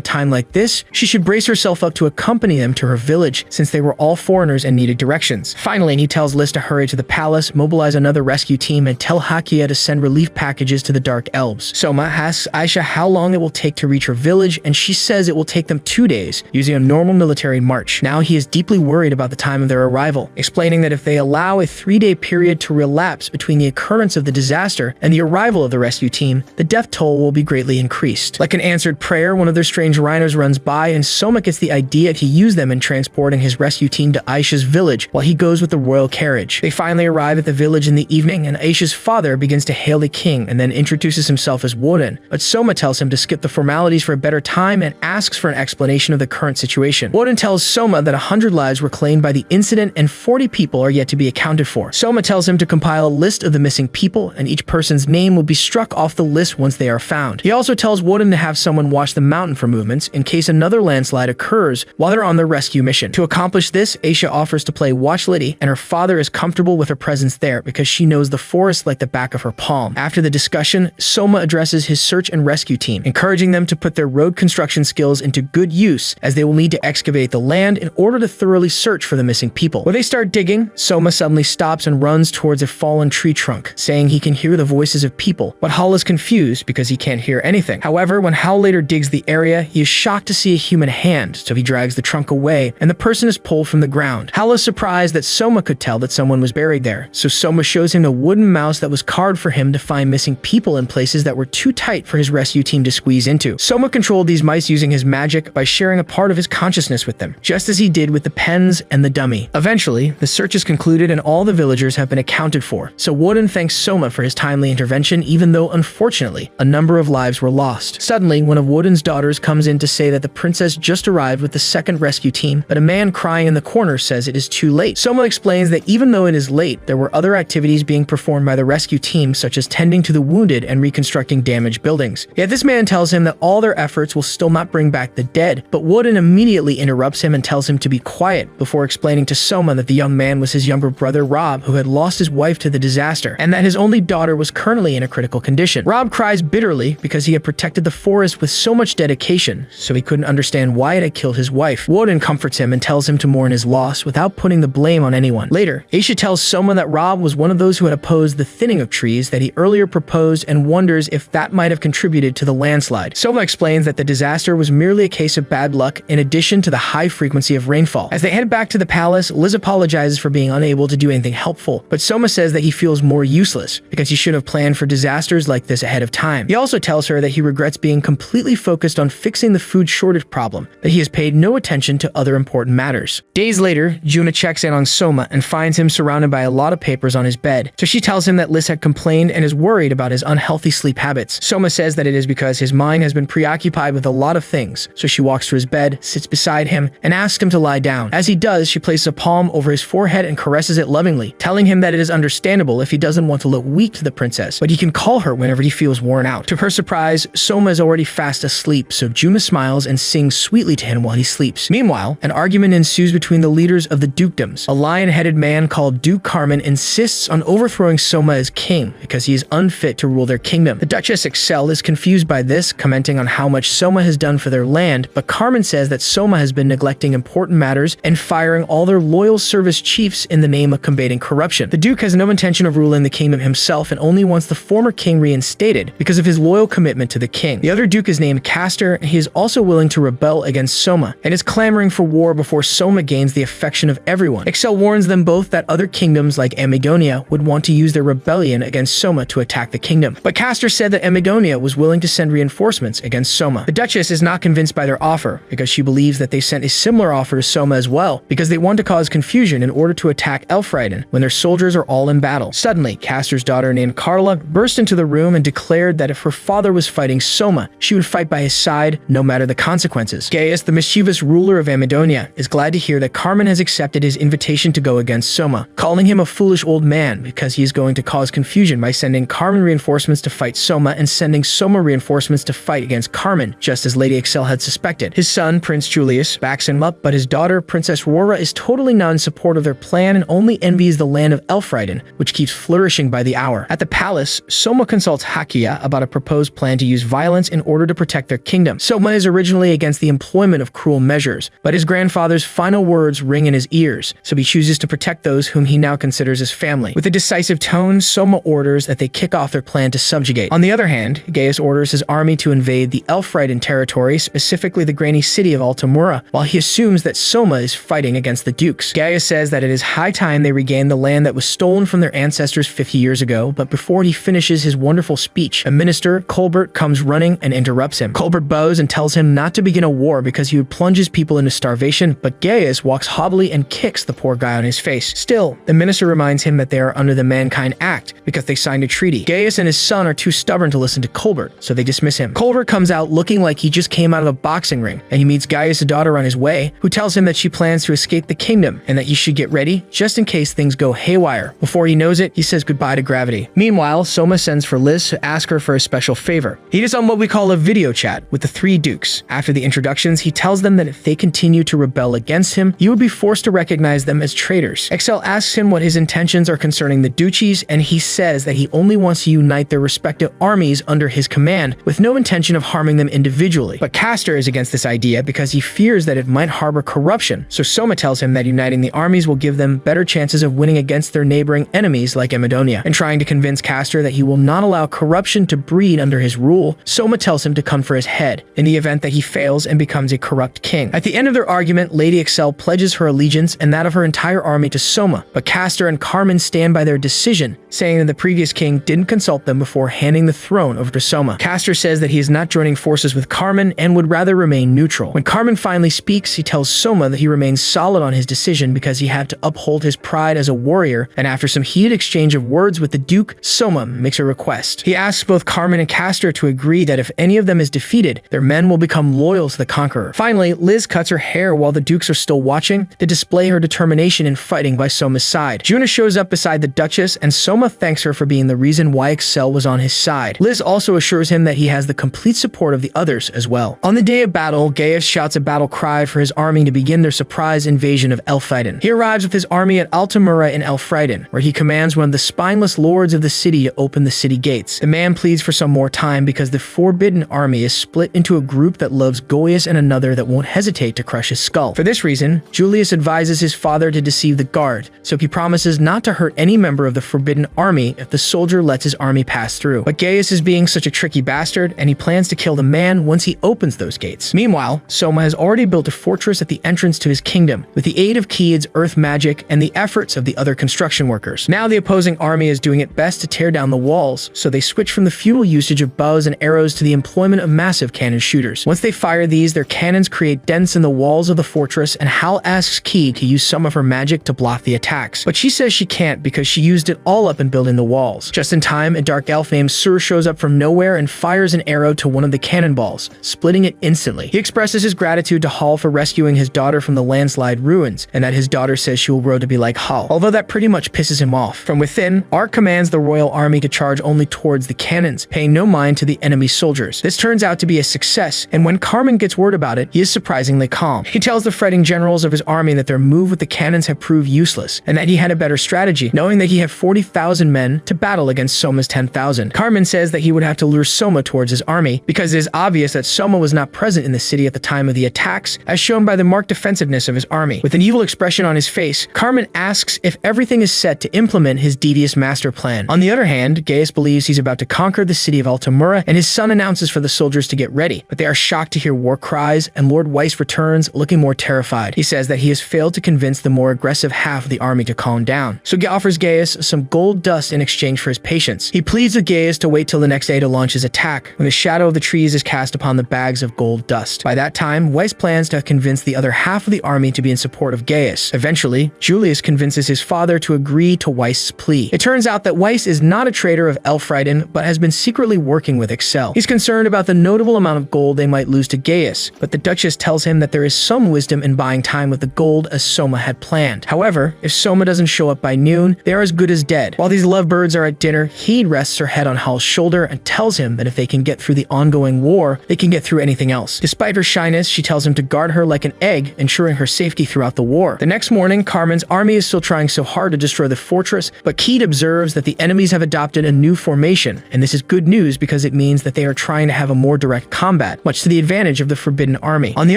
Speaker 1: time like this, she should brace herself up to accompany them to her village, since they were all foreigners and needed directions. Finally, he tells Lys to hurry to the palace, mobilize another rescue team, and tell Hakia to send relief packages to the Dark Elves. Soma asks Aisha how long it will take to reach her village, and she says it will take them 2 days, using a normal military march. Now he is deeply worried about the time of their arrival, explaining that if they allow a 3-day period to relapse between the occurrence of the disaster and the arrival of the rescue team, the death toll will be greatly increased. Like an answered prayer, one of their strange rhinos runs by, and Soma gets the idea to use them in transporting his rescue team to Aisha's village while he goes with the royal carriage. They finally arrive at the village in the evening, and Aisha's father begins to hail the king and then introduces himself as Woden, but Soma tells him to skip the formalities for a better time and asks for an explanation of the current situation. Woden tells Soma that 100 lives were claimed by the incident and 40 people are yet to be accounted for. Soma tells him to compile a list of the missing people, and each person's name will be struck off the list once they are found. He also tells Woden to have someone watch the mountain for movements in case another landslide occurs while they're on their rescue mission. To accomplish this, Aisha offers to play Watch Liddy, and her father is comfortable with her presence there because she knows the forest like the back of her palm. After the discussion, Soma addresses his search and rescue team, encouraging them to put their road construction skills into good use as they will need to excavate the land in order to thoroughly search for the missing people. When they start digging, Soma suddenly stops and runs towards a fallen tree trunk, saying he can hear the voices of people, but Hal is confused because he can't hear anything. However, when Hal later digs the area, he is shocked to see a human hand, so he drags the trunk away, and the person is pulled from the ground. Hal is surprised that Soma could tell that someone was buried there, so Soma shows him a wooden mouse that was carved for him to find missing people in places that were too tight for his rescue team to squeeze into. Soma controlled these mice using his magic by sharing a part of his consciousness with them, just as he did with the pens and the dummy. Eventually, the search is concluded and all the villagers have been accounted for, so Woden thanks Soma for his timely intervention, even though, unfortunately, a number of lives were lost. Suddenly, one of Woden's daughters comes in to say that the princess just arrived with the second rescue team, but a man crying in the corner says it is too late. Soma explains that even though it is late, there were other activities being performed by the rescue team, such as tending to the wounded and reconstructing damaged buildings. Yet this man tells him that all their efforts will still not bring back the dead, but Woden immediately interrupts him and tells him to be quiet, before explaining to Soma that the young man was his younger brother Rob, who had lost his wife to the disaster, and that his only daughter was currently in a critical condition. Rob cries bitterly because he had protected the forest with so much dedication, so he couldn't understand why it had killed his wife. Woden comforts him and tells him to mourn his loss without putting the blame on anyone. Later, Aisha tells Soma that Rob was one of those who had opposed the thinning of trees that he earlier proposed and wonders if that might have contributed to the landslide. Soma explains that the disaster was merely a case of bad luck in addition to the high frequency of rainfall. As they head back to the palace, Liz apologizes for being unable to do anything helpful, but Soma says that he feels more useless because he should have planned for disasters like this ahead of time. He also tells her that he regrets being completely focused on fixing the food shortage problem, that he has paid no attention to other important matters. Days later, Juna checks in on Soma and finds him surrounded by a lot of papers on his bed, so she tells him that Liz had complained and is worried about his unhealthy sleep habits. Soma says that it is because his mind has been preoccupied with a lot of things, so she walks to his bed, sits beside him, and asks him to lie down. As he does, she places a palm over his forehead and caresses it lovingly, telling him that it is understandable if he doesn't want to look weak to the princess, but he can call her whenever he feels worn out. To her surprise, Soma is already fast asleep, so Juna smiles and sings sweetly to him while he sleeps. Meanwhile, an argument ensues between the leaders of the dukedoms. A lion-headed man called Duke Carmen insists on overthrowing Soma as king because he is unfit to rule their kingdom. The Duchess Excel is confused by this, commenting on how much Soma has done for their land, but Carmen says that Soma has been neglecting important matters and firing all their loyal service chiefs in the name of combating corruption. The Duke has no intention of ruling the kingdom himself and only wants the former king reinstated because of his loyal commitment to the king. The other Duke is named Castor, and he is also willing to rebel against Soma and is clamoring for war before Soma gains the affection of everyone. Excel warns them both that other kingdoms like Amagonia would want to use their rebellion against Soma to attack the kingdom, but Castor said that Amagonia was willing to send reinforcements against Soma. The Duchess is not convinced by their offer because she believes that they sent a similar offer to Soma as well because they want to cause confusion in order to attack Elfriden when their soldiers are all in battle. Suddenly, Castor's daughter named Carla burst into the room and declared that if her father was fighting Soma, she would fight by his side no matter the consequences. Gaius, the mischievous ruler of Amadonia, is glad to hear that Carmen has accepted his invitation to go against Soma, calling him a foolish old man because he is going to cause confusion by sending Carmen reinforcements to fight fight Soma and sending Soma reinforcements to fight against Carmen, just as Lady Excel had suspected. His son, Prince Julius, backs him up, but his daughter, Princess Rora, is totally not in support of their plan and only envies the land of Elfriden, which keeps flourishing by the hour. At the palace, Soma consults Hakia about a proposed plan to use violence in order to protect their kingdom. Soma is originally against the employment of cruel measures, but his grandfather's final words ring in his ears, so he chooses to protect those whom he now considers his family. With a decisive tone, Soma orders that they kick off their plan to subjugate. On the other hand, Gaius orders his army to invade the Elfriden territory, specifically the Granny City of Altamura, while he assumes that Soma is fighting against the dukes. Gaius says that it is high time they regain the land that was stolen from their ancestors 50 years ago, but before he finishes his wonderful speech, a minister, Colbert, comes running and interrupts him. Colbert bows and tells him not to begin a war because he would plunge his people into starvation, but Gaius walks hobbly and kicks the poor guy on his face. Still, the minister reminds him that they are under the Mankind Act because they signed a treaty. Gaius and his son are too stubborn to listen to Colbert, so they dismiss him. Colbert comes out looking like he just came out of a boxing ring, and he meets Gaius' daughter on his way, who tells him that she plans to escape the kingdom and that he should get ready just in case things go haywire. Before he knows it, he says goodbye to gravity. Meanwhile, Soma sends for Liz to ask her for a special favor. He is on what we call a video chat with the three dukes. After the introductions, he tells them that if they continue to rebel against him, he would be forced to recognize them as traitors. Excel asks him what his intentions are concerning the duchies, and he says that he only wants to unite their respective armies under his command with no intention of harming them individually. But Castor is against this idea because he fears that it might harbor corruption, so Soma tells him that uniting the armies will give them better chances of winning against their neighboring enemies like Emidonia. And trying to convince Castor that he will not allow corruption to breed under his rule, Soma tells him to come for his head, in the event that he fails and becomes a corrupt king. At the end of their argument, Lady Excel pledges her allegiance and that of her entire army to Soma, but Castor and Carmen stand by their decision, saying that the previous king didn't consult them before handing the throne over to Soma. Castor says that he is not joining forces with Carmen and would rather remain neutral. When Carmen finally speaks, he tells Soma that he remains solid on his decision because he had to uphold his pride as a warrior, and after some heated exchange of words with the Duke, Soma makes a request. He asks both Carmen and Castor to agree that if any of them is defeated, their men will become loyal to the conqueror. Finally, Liz cuts her hair while the Dukes are still watching to display her determination in fighting by Soma's side. Juna shows up beside the Duchess, and Soma thanks her for being the reason why Excel was on his side. Liz also assures him that he has the complete support of the others as well. On the day of battle, Gaius shouts a battle cry for his army to begin their surprise invasion of Elfriden. He arrives with his army at Altamura in Elfriden, where he commands one of the spineless lords of the city to open the city gates. The man pleads for some more time because the Forbidden Army is split into a group that loves Goius and another that won't hesitate to crush his skull. For this reason, Julius advises his father to deceive the guard, so he promises not to hurt any member of the Forbidden Army if the soldier lets his army pass through. But Gaius is being such a tricky bastard, and he plans to kill the man once he opens those gates. Meanwhile, Soma has already built a fortress at the entrance to his kingdom, with the aid of Keid's earth magic and the efforts of the other construction workers. Now the opposing army is doing its best to tear down the walls, so they switch from the futile usage of bows and arrows to the employment of massive cannon shooters. Once they fire these, their cannons create dents in the walls of the fortress, and Hal asks Keid to use some of her magic to block the attacks. But she says she can't because she used it all up in building the walls. Just in time, a dark elf named Sur shows up from nowhere and fires an arrow to one of the cannonballs, splitting it instantly. He expresses his gratitude to Hal for rescuing his daughter from the landslide ruins, and that his daughter says she will grow to be like Hal, although that pretty much pisses him off. From within, Ark commands the royal army to charge only towards the cannons, paying no mind to the enemy soldiers. This turns out to be a success, and when Carmen gets word about it, he is surprisingly calm. He tells the fretting generals of his army that their move with the cannons had proved useless, and that he had a better strategy, knowing that he had 40,000 men to battle against Soma's 10,000. Carmen says that he would have to lure Soma towards his army, because it is obvious that Soma was not present in the city at the time of the attacks, as shown by the marked defensiveness of his army. With an evil expression on his face, Carmen asks if everything is set to implement his devious master plan. On the other hand, Gaius believes he's about to conquer the city of Altamura, and his son announces for the soldiers to get ready, but they are shocked to hear war cries, and Lord Weiss returns looking more terrified. He says that he has failed to convince the more aggressive half of the army to calm down, so he offers Gaius some gold dust in exchange for his patience. He pleads with Gaius to wait till the next day to launch his attack, when the shadow of the trees is cast upon the bags of gold dust. By that time, Weiss plans to convince the other half of the army to be in support of Gaius. Eventually, Julius convinces his father to agree to Weiss's plea. It turns out that Weiss is not a traitor of Elfriden, but has been secretly working with Excel. He's concerned about the notable amount of gold they might lose to Gaius, but the Duchess tells him that there is some wisdom in buying time with the gold as Soma had planned. However, if Soma doesn't show up by noon, they are as good as dead. While these lovebirds are at dinner, Heed rests her head on Hal's shoulder and tells him that if they can get through the ongoing war, they can get through anything else. Despite her shyness, she tells him to guard her like an egg, ensuring her safety throughout the war. The next morning, Carmen's army is still trying so hard to destroy the fortress, but Keed observes that the enemies have adopted a new formation, and this is good news because it means that they are trying to have a more direct combat, much to the advantage of the Forbidden Army. On the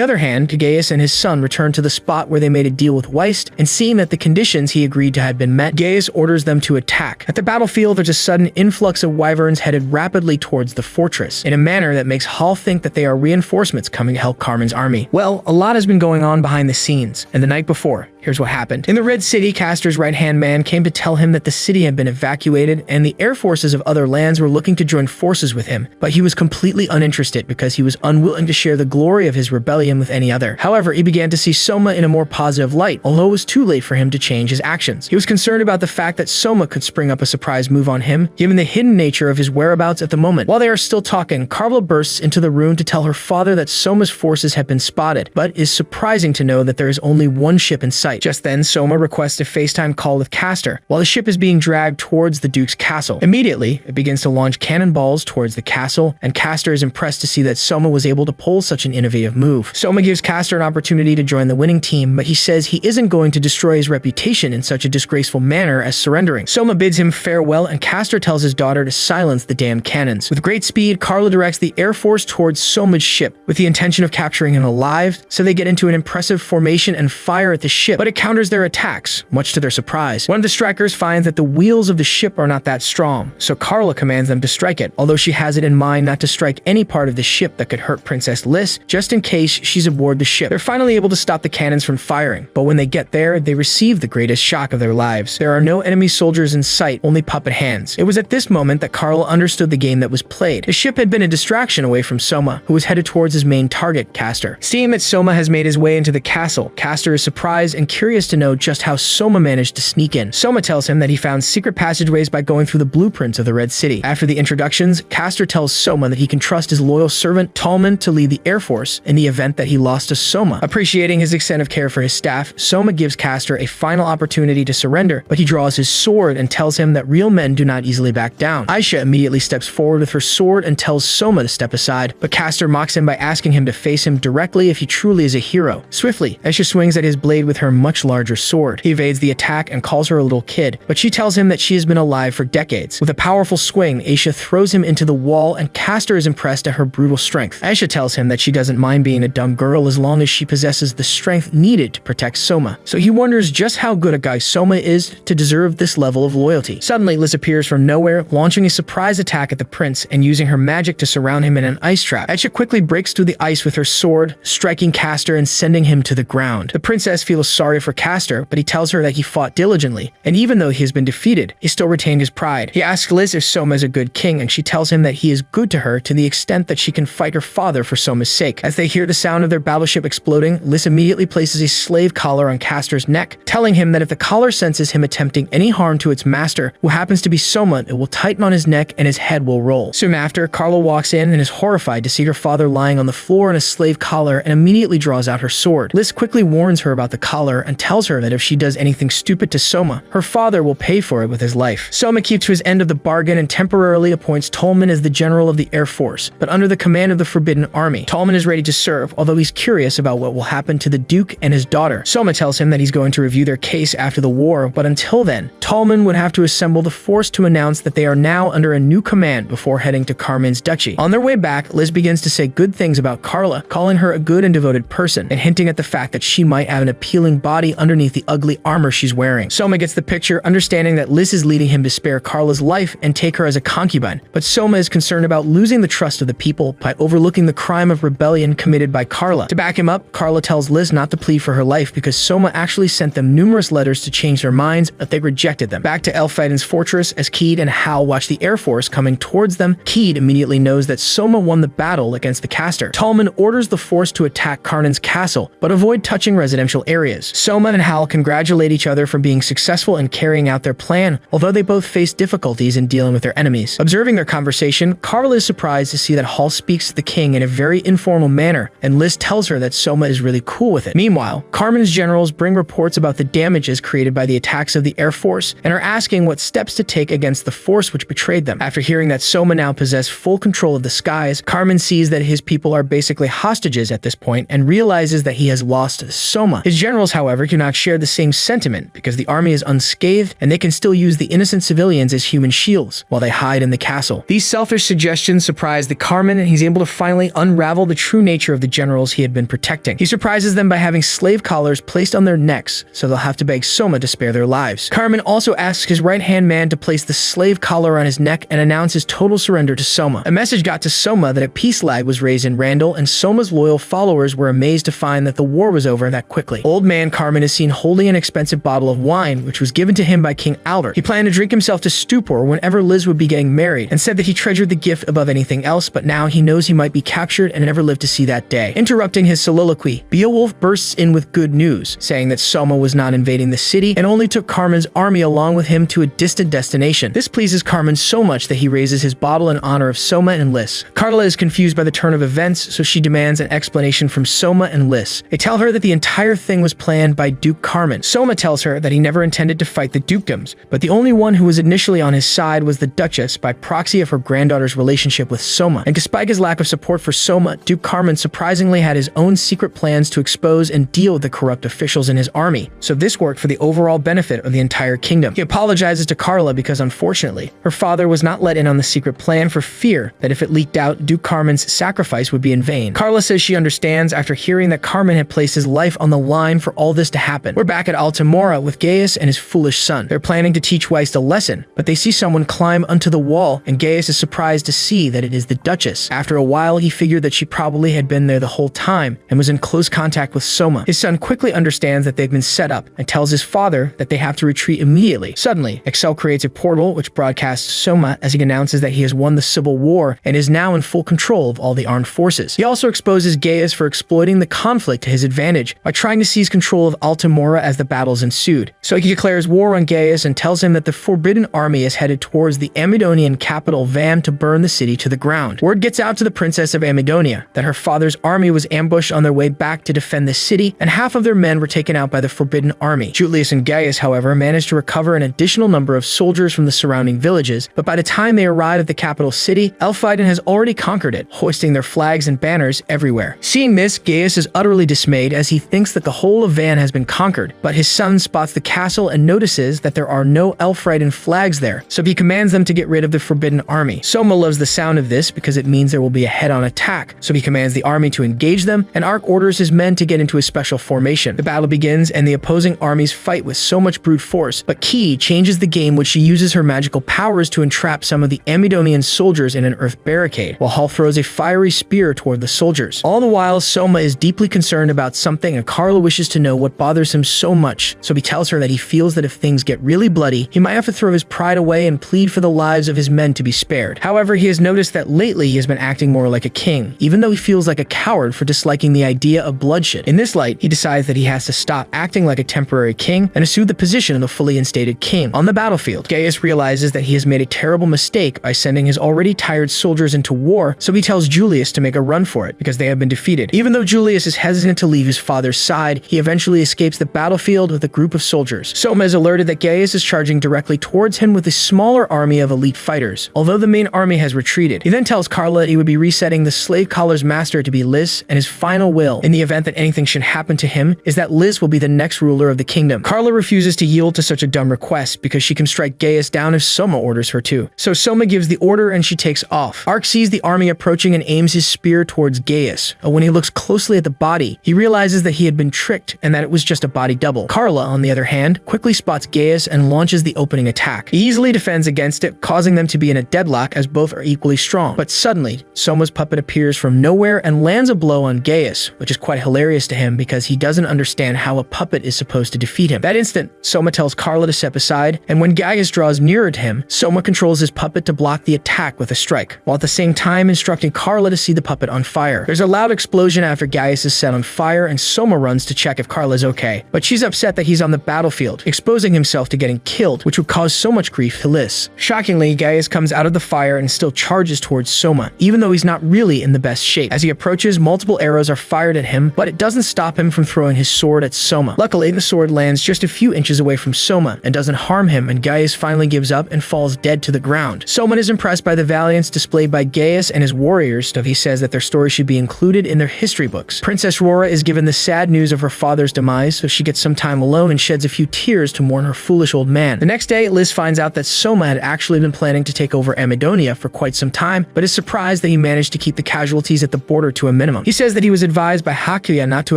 Speaker 1: other hand, Gaius and his son return to the spot where they made a deal with Weist, and seeing that the conditions he agreed to had been met, Gaius orders them to attack. At the battlefield, there's a sudden influx of wyverns headed rapidly towards the fortress, in a manner that makes Hal think that they are reinforcements coming to help Carmen's army. Well, a lot has been going on behind the scenes, and the night before, here's what happened. In the Red City, Castor's right-hand man came to tell him that the city had been evacuated and the air forces of other lands were looking to join forces with him, but he was completely uninterested because he was unwilling to share the glory of his rebellion with any other. However, he began to see Soma in a more positive light, although it was too late for him to change his actions. He was concerned about the fact that Soma could spring up a surprise move on him, given the hidden nature of his whereabouts at the moment. While they are still talking, Carla bursts into the room to tell her father that Soma's forces have been spotted, but is surprising to know that there is only one ship in sight. Just then, Soma requests a FaceTime call with Castor, while the ship is being dragged towards the Duke's castle. Immediately, it begins to launch cannonballs towards the castle, and Castor is impressed to see that Soma was able to pull such an innovative move. Soma gives Castor an opportunity to join the winning team, but he says he isn't going to destroy his reputation in such a disgraceful manner as surrendering. Soma bids him farewell, and Castor tells his daughter to silence the damn cannons. With great speed, Carla directs the Air Force towards Soma's ship, with the intention of capturing him alive, so they get into an impressive formation and fire at the ship, but it counters their attacks, much to their surprise. One of the strikers finds that the wheels of the ship are not that strong, so Carla commands them to strike it, although she has it in mind not to strike any part of the ship that could hurt Princess Liz, just in case she's aboard the ship. They're finally able to stop the cannons from firing, but when they get there, they receive the greatest shock of their lives. There are no enemy soldiers in sight, only puppet hands. It was at this moment that Carla understood the game that was played. The ship had been a distraction away from Soma, who was headed towards his main target, Castor. Seeing that Soma has made his way into the castle, Castor is surprised and curious to know just how Soma managed to sneak in. Soma tells him that he found secret passageways by going through the blueprints of the Red City. After the introductions, Castor tells Soma that he can trust his loyal servant Tallman to lead the Air Force in the event that he lost to Soma. Appreciating his extent of care for his staff, Soma gives Castor a final opportunity to surrender, but he draws his sword and tells him that real men do not easily back down. Aisha immediately steps forward with her sword and tells Soma to step aside, but Castor mocks him by asking him to face him directly if he truly is a hero. Swiftly, Aisha swings at his blade with her much larger sword. He evades the attack and calls her a little kid, but she tells him that she has been alive for decades. With a powerful swing, Aisha throws him into the wall, and Castor is impressed at her brutal strength. Aisha tells him that she doesn't mind being a dumb girl as long as she possesses the strength needed to protect Soma, so he wonders just how good a guy Soma is to deserve this level of loyalty. Suddenly, Liz appears from nowhere, launching a surprise attack at the prince and using her magic to surround him in an ice trap. Aisha quickly breaks through the ice with her sword, striking Castor and sending him to the ground. The princess feels sorry for Castor, but he tells her that he fought diligently, and even though he has been defeated, he still retained his pride. He asks Liz if Soma is a good king, and she tells him that he is good to her to the extent that she can fight her father for Soma's sake. As they hear the sound of their battleship exploding, Liz immediately places a slave collar on Castor's neck, telling him that if the collar senses him attempting any harm to its master, who happens to be Soma, it will tighten on his neck and his head will roll. Soon after, Carla walks in and is horrified to see her father lying on the floor in a slave collar and immediately draws out her sword. Liz quickly warns her about the collar and tells her that if she does anything stupid to Soma, her father will pay for it with his life. Soma keeps to his end of the bargain and temporarily appoints Tallman as the general of the Air Force, but under the command of the Forbidden Army. Tallman is ready to serve, although he's curious about what will happen to the Duke and his daughter. Soma tells him that he's going to review their case after the war, but until then, Tallman would have to assemble the force to announce that they are now under a new command before heading to Carmen's duchy. On their way back, Liz begins to say good things about Carla, calling her a good and devoted person, and hinting at the fact that she might have an appealing body underneath the ugly armor she's wearing. Soma gets the picture, understanding that Liz is leading him to spare Carla's life and take her as a concubine, but Soma is concerned about losing the trust of the people by overlooking the crime of rebellion committed by Carla. To back him up, Carla tells Liz not to plead for her life because Soma actually sent them numerous letters to change their minds, but they rejected them. Back to Elfheiden's fortress, as Keed and Hal watch the Air Force coming towards them, Keed immediately knows that Soma won the battle against the Castor. Tallman orders the force to attack Karnan's castle, but avoid touching residential areas. Soma and Hal congratulate each other for being successful in carrying out their plan, although they both face difficulties in dealing with their enemies. Observing their conversation, Carla is surprised to see that Hal speaks to the king in a very informal manner, and Liz tells her that Soma is really cool with it. Meanwhile, Carmen's generals bring reports about the damages created by the attacks of the Air Force and are asking what steps to take against the force which betrayed them. After hearing that Soma now possesses full control of the skies, Carmen sees that his people are basically hostages at this point and realizes that he has lost Soma. His generals, however, do not share the same sentiment because the army is unscathed and they can still use the innocent civilians as human shields while they hide in the castle. These selfish suggestions surprise the Carmen, and he's able to finally unravel the true nature of the generals he had been protecting. He surprises them by having slave collars placed on their necks, so they'll have to beg Soma to spare their lives. Carmen also asks his right-hand man to place the slave collar on his neck and announce his total surrender to Soma. A message got to Soma that a peace flag was raised in Randall, and Soma's loyal followers were amazed to find that the war was over that quickly. Old man Carmen is seen holding an expensive bottle of wine, which was given to him by King Albert. He planned to drink himself to stupor whenever Liz would be getting married, and said that he treasured the gift above anything else, but now he knows he might be captured and never live to see that day. Interrupting his soliloquy, Beowulf bursts in with good news, saying that Soma was not invading the city and only took Carmen's army along with him to a distant destination. This pleases Carmen so much that he raises his bottle in honor of Soma and Liz. Carla is confused by the turn of events, so she demands an explanation from Soma and Liz. They tell her that the entire thing was planned by Duke Carmen. Soma tells her that he never intended to fight the dukedoms, but the only one who was initially on his side was the Duchess by proxy of her granddaughter's relationship with Soma. And despite his lack of support for Soma, Duke Carmen surprisingly had his own secret plans to expose and deal with the corrupt officials in his army, so this worked for the overall benefit of the entire kingdom. He apologizes to Carla because unfortunately, her father was not let in on the secret plan for fear that if it leaked out, Duke Carmen's sacrifice would be in vain. Carla says she understands after hearing that Carmen had placed his life on the line for all this to happen. We're back at Altamora with Gaius and his foolish son. They're planning to teach Weist a lesson, but they see someone climb onto the wall, and Gaius is surprised to see that it is the Duchess. After a while, he figured that she probably had been there the whole time and was in close contact with Soma. His son quickly understands that they've been set up and tells his father that they have to retreat immediately. Suddenly, Excel creates a portal which broadcasts Soma as he announces that he has won the Civil War and is now in full control of all the armed forces. He also exposes Gaius for exploiting the conflict to his advantage by trying to seize control of Altamora as the battles ensued. So he declares war on Gaius and tells him that the Forbidden Army is headed towards the Amydonian capital Van to burn the city to the ground. Word gets out to the Princess of Amydonia that her father's army was ambushed on their way back to defend the city, and half of their men were taken out by the Forbidden Army. Julius and Gaius, however, managed to recover an additional number of soldiers from the surrounding villages, but by the time they arrive at the capital city, Elfheiden has already conquered it, hoisting their flags and banners everywhere. Seeing this, Gaius is utterly dismayed as he thinks that the whole of Van has been conquered, but his son spots the castle and notices that there are no Elfheiden flags there, so he commands them to get rid of the Forbidden Army. Soma loves the sound of this because it means there will be a head-on attack, so he commands the army to engage them, and Ark orders his men to get into a special formation. The battle begins, and the opposing armies fight with so much brute force, but Ki changes the game when she uses her magical powers to entrap some of the Amydonian soldiers in an earth barricade, while Hal throws a fiery spear toward the soldiers. All the while, Soma is deeply concerned about something, and Carla wishes to know what bothers him so much, so he tells her that he feels that if things get really bloody, he might have to throw his pride away and plead for the lives of his men to be spared. However, he has noticed that lately he has been acting more like a king, even though he feels like a coward for disliking the idea of bloodshed. In this light, he decides that he has to stop acting like a temporary king and assume the position of a fully instated king. On the battlefield, Gaius realizes that he has made a terrible mistake by sending his already tired soldiers into war, so he tells Julius to make a run for it because they have been defeated. Even though Julius is hesitant to leave his father's side, he eventually escapes the battlefield with a group of soldiers. Soma is alerted that Gaius is charging directly towards him with a smaller army of elite fighters, although the main army has retreated. He then tells Carla that he would be resetting the slave collar's master to be Liz, and his final will, in the event that anything should happen to him, is that Liz will be the next ruler of the kingdom. Carla refuses to yield to such a dumb request because she can strike Gaius down if Soma orders her to. So Soma gives the order and she takes off. Ark sees the army approaching and aims his spear towards Gaius. When he looks closely at the body, he realizes that he had been tricked and that it was just a body double. Carla, on the other hand, quickly spots Gaius and launches the opening attack. He easily defends against it, causing them to be in a deadlock as both are equally strong. But suddenly, Soma's puppet appears from nowhere and lands a blow on Gaius, which is quite hilarious to him because he doesn't understand how a puppet is supposed to defeat him. That instant, Soma tells Carla to step aside, and when Gaius draws nearer to him, Soma controls his puppet to block the attack with a strike, while at the same time instructing Carla to see the puppet on fire. There's a loud explosion after Gaius is set on fire, and Soma runs to check if Carla Carla's okay, but she's upset that he's on the battlefield, exposing himself to getting killed, which would cause so much grief to Liz. Shockingly, Gaius comes out of the fire and still charges towards Soma, even though he's not really in the best shape. As he approaches, multiple arrows are fired at him, but it doesn't stop him from throwing his sword at Soma. Luckily, the sword lands just a few inches away from Soma and doesn't harm him, and Gaius finally gives up and falls dead to the ground. Soma is impressed by the valiance displayed by Gaius and his warriors, so he says that their story should be included in their history books. Princess Rora is given the sad news of her father's demise, so she gets some time alone and sheds a few tears to mourn her foolish old man. The next day, Liz finds out that Soma had actually been planning to take over Amidonia for quite some time, but is surprised that he managed to keep the casualties at the border to a minimum. He says that he was advised by Hakuya not to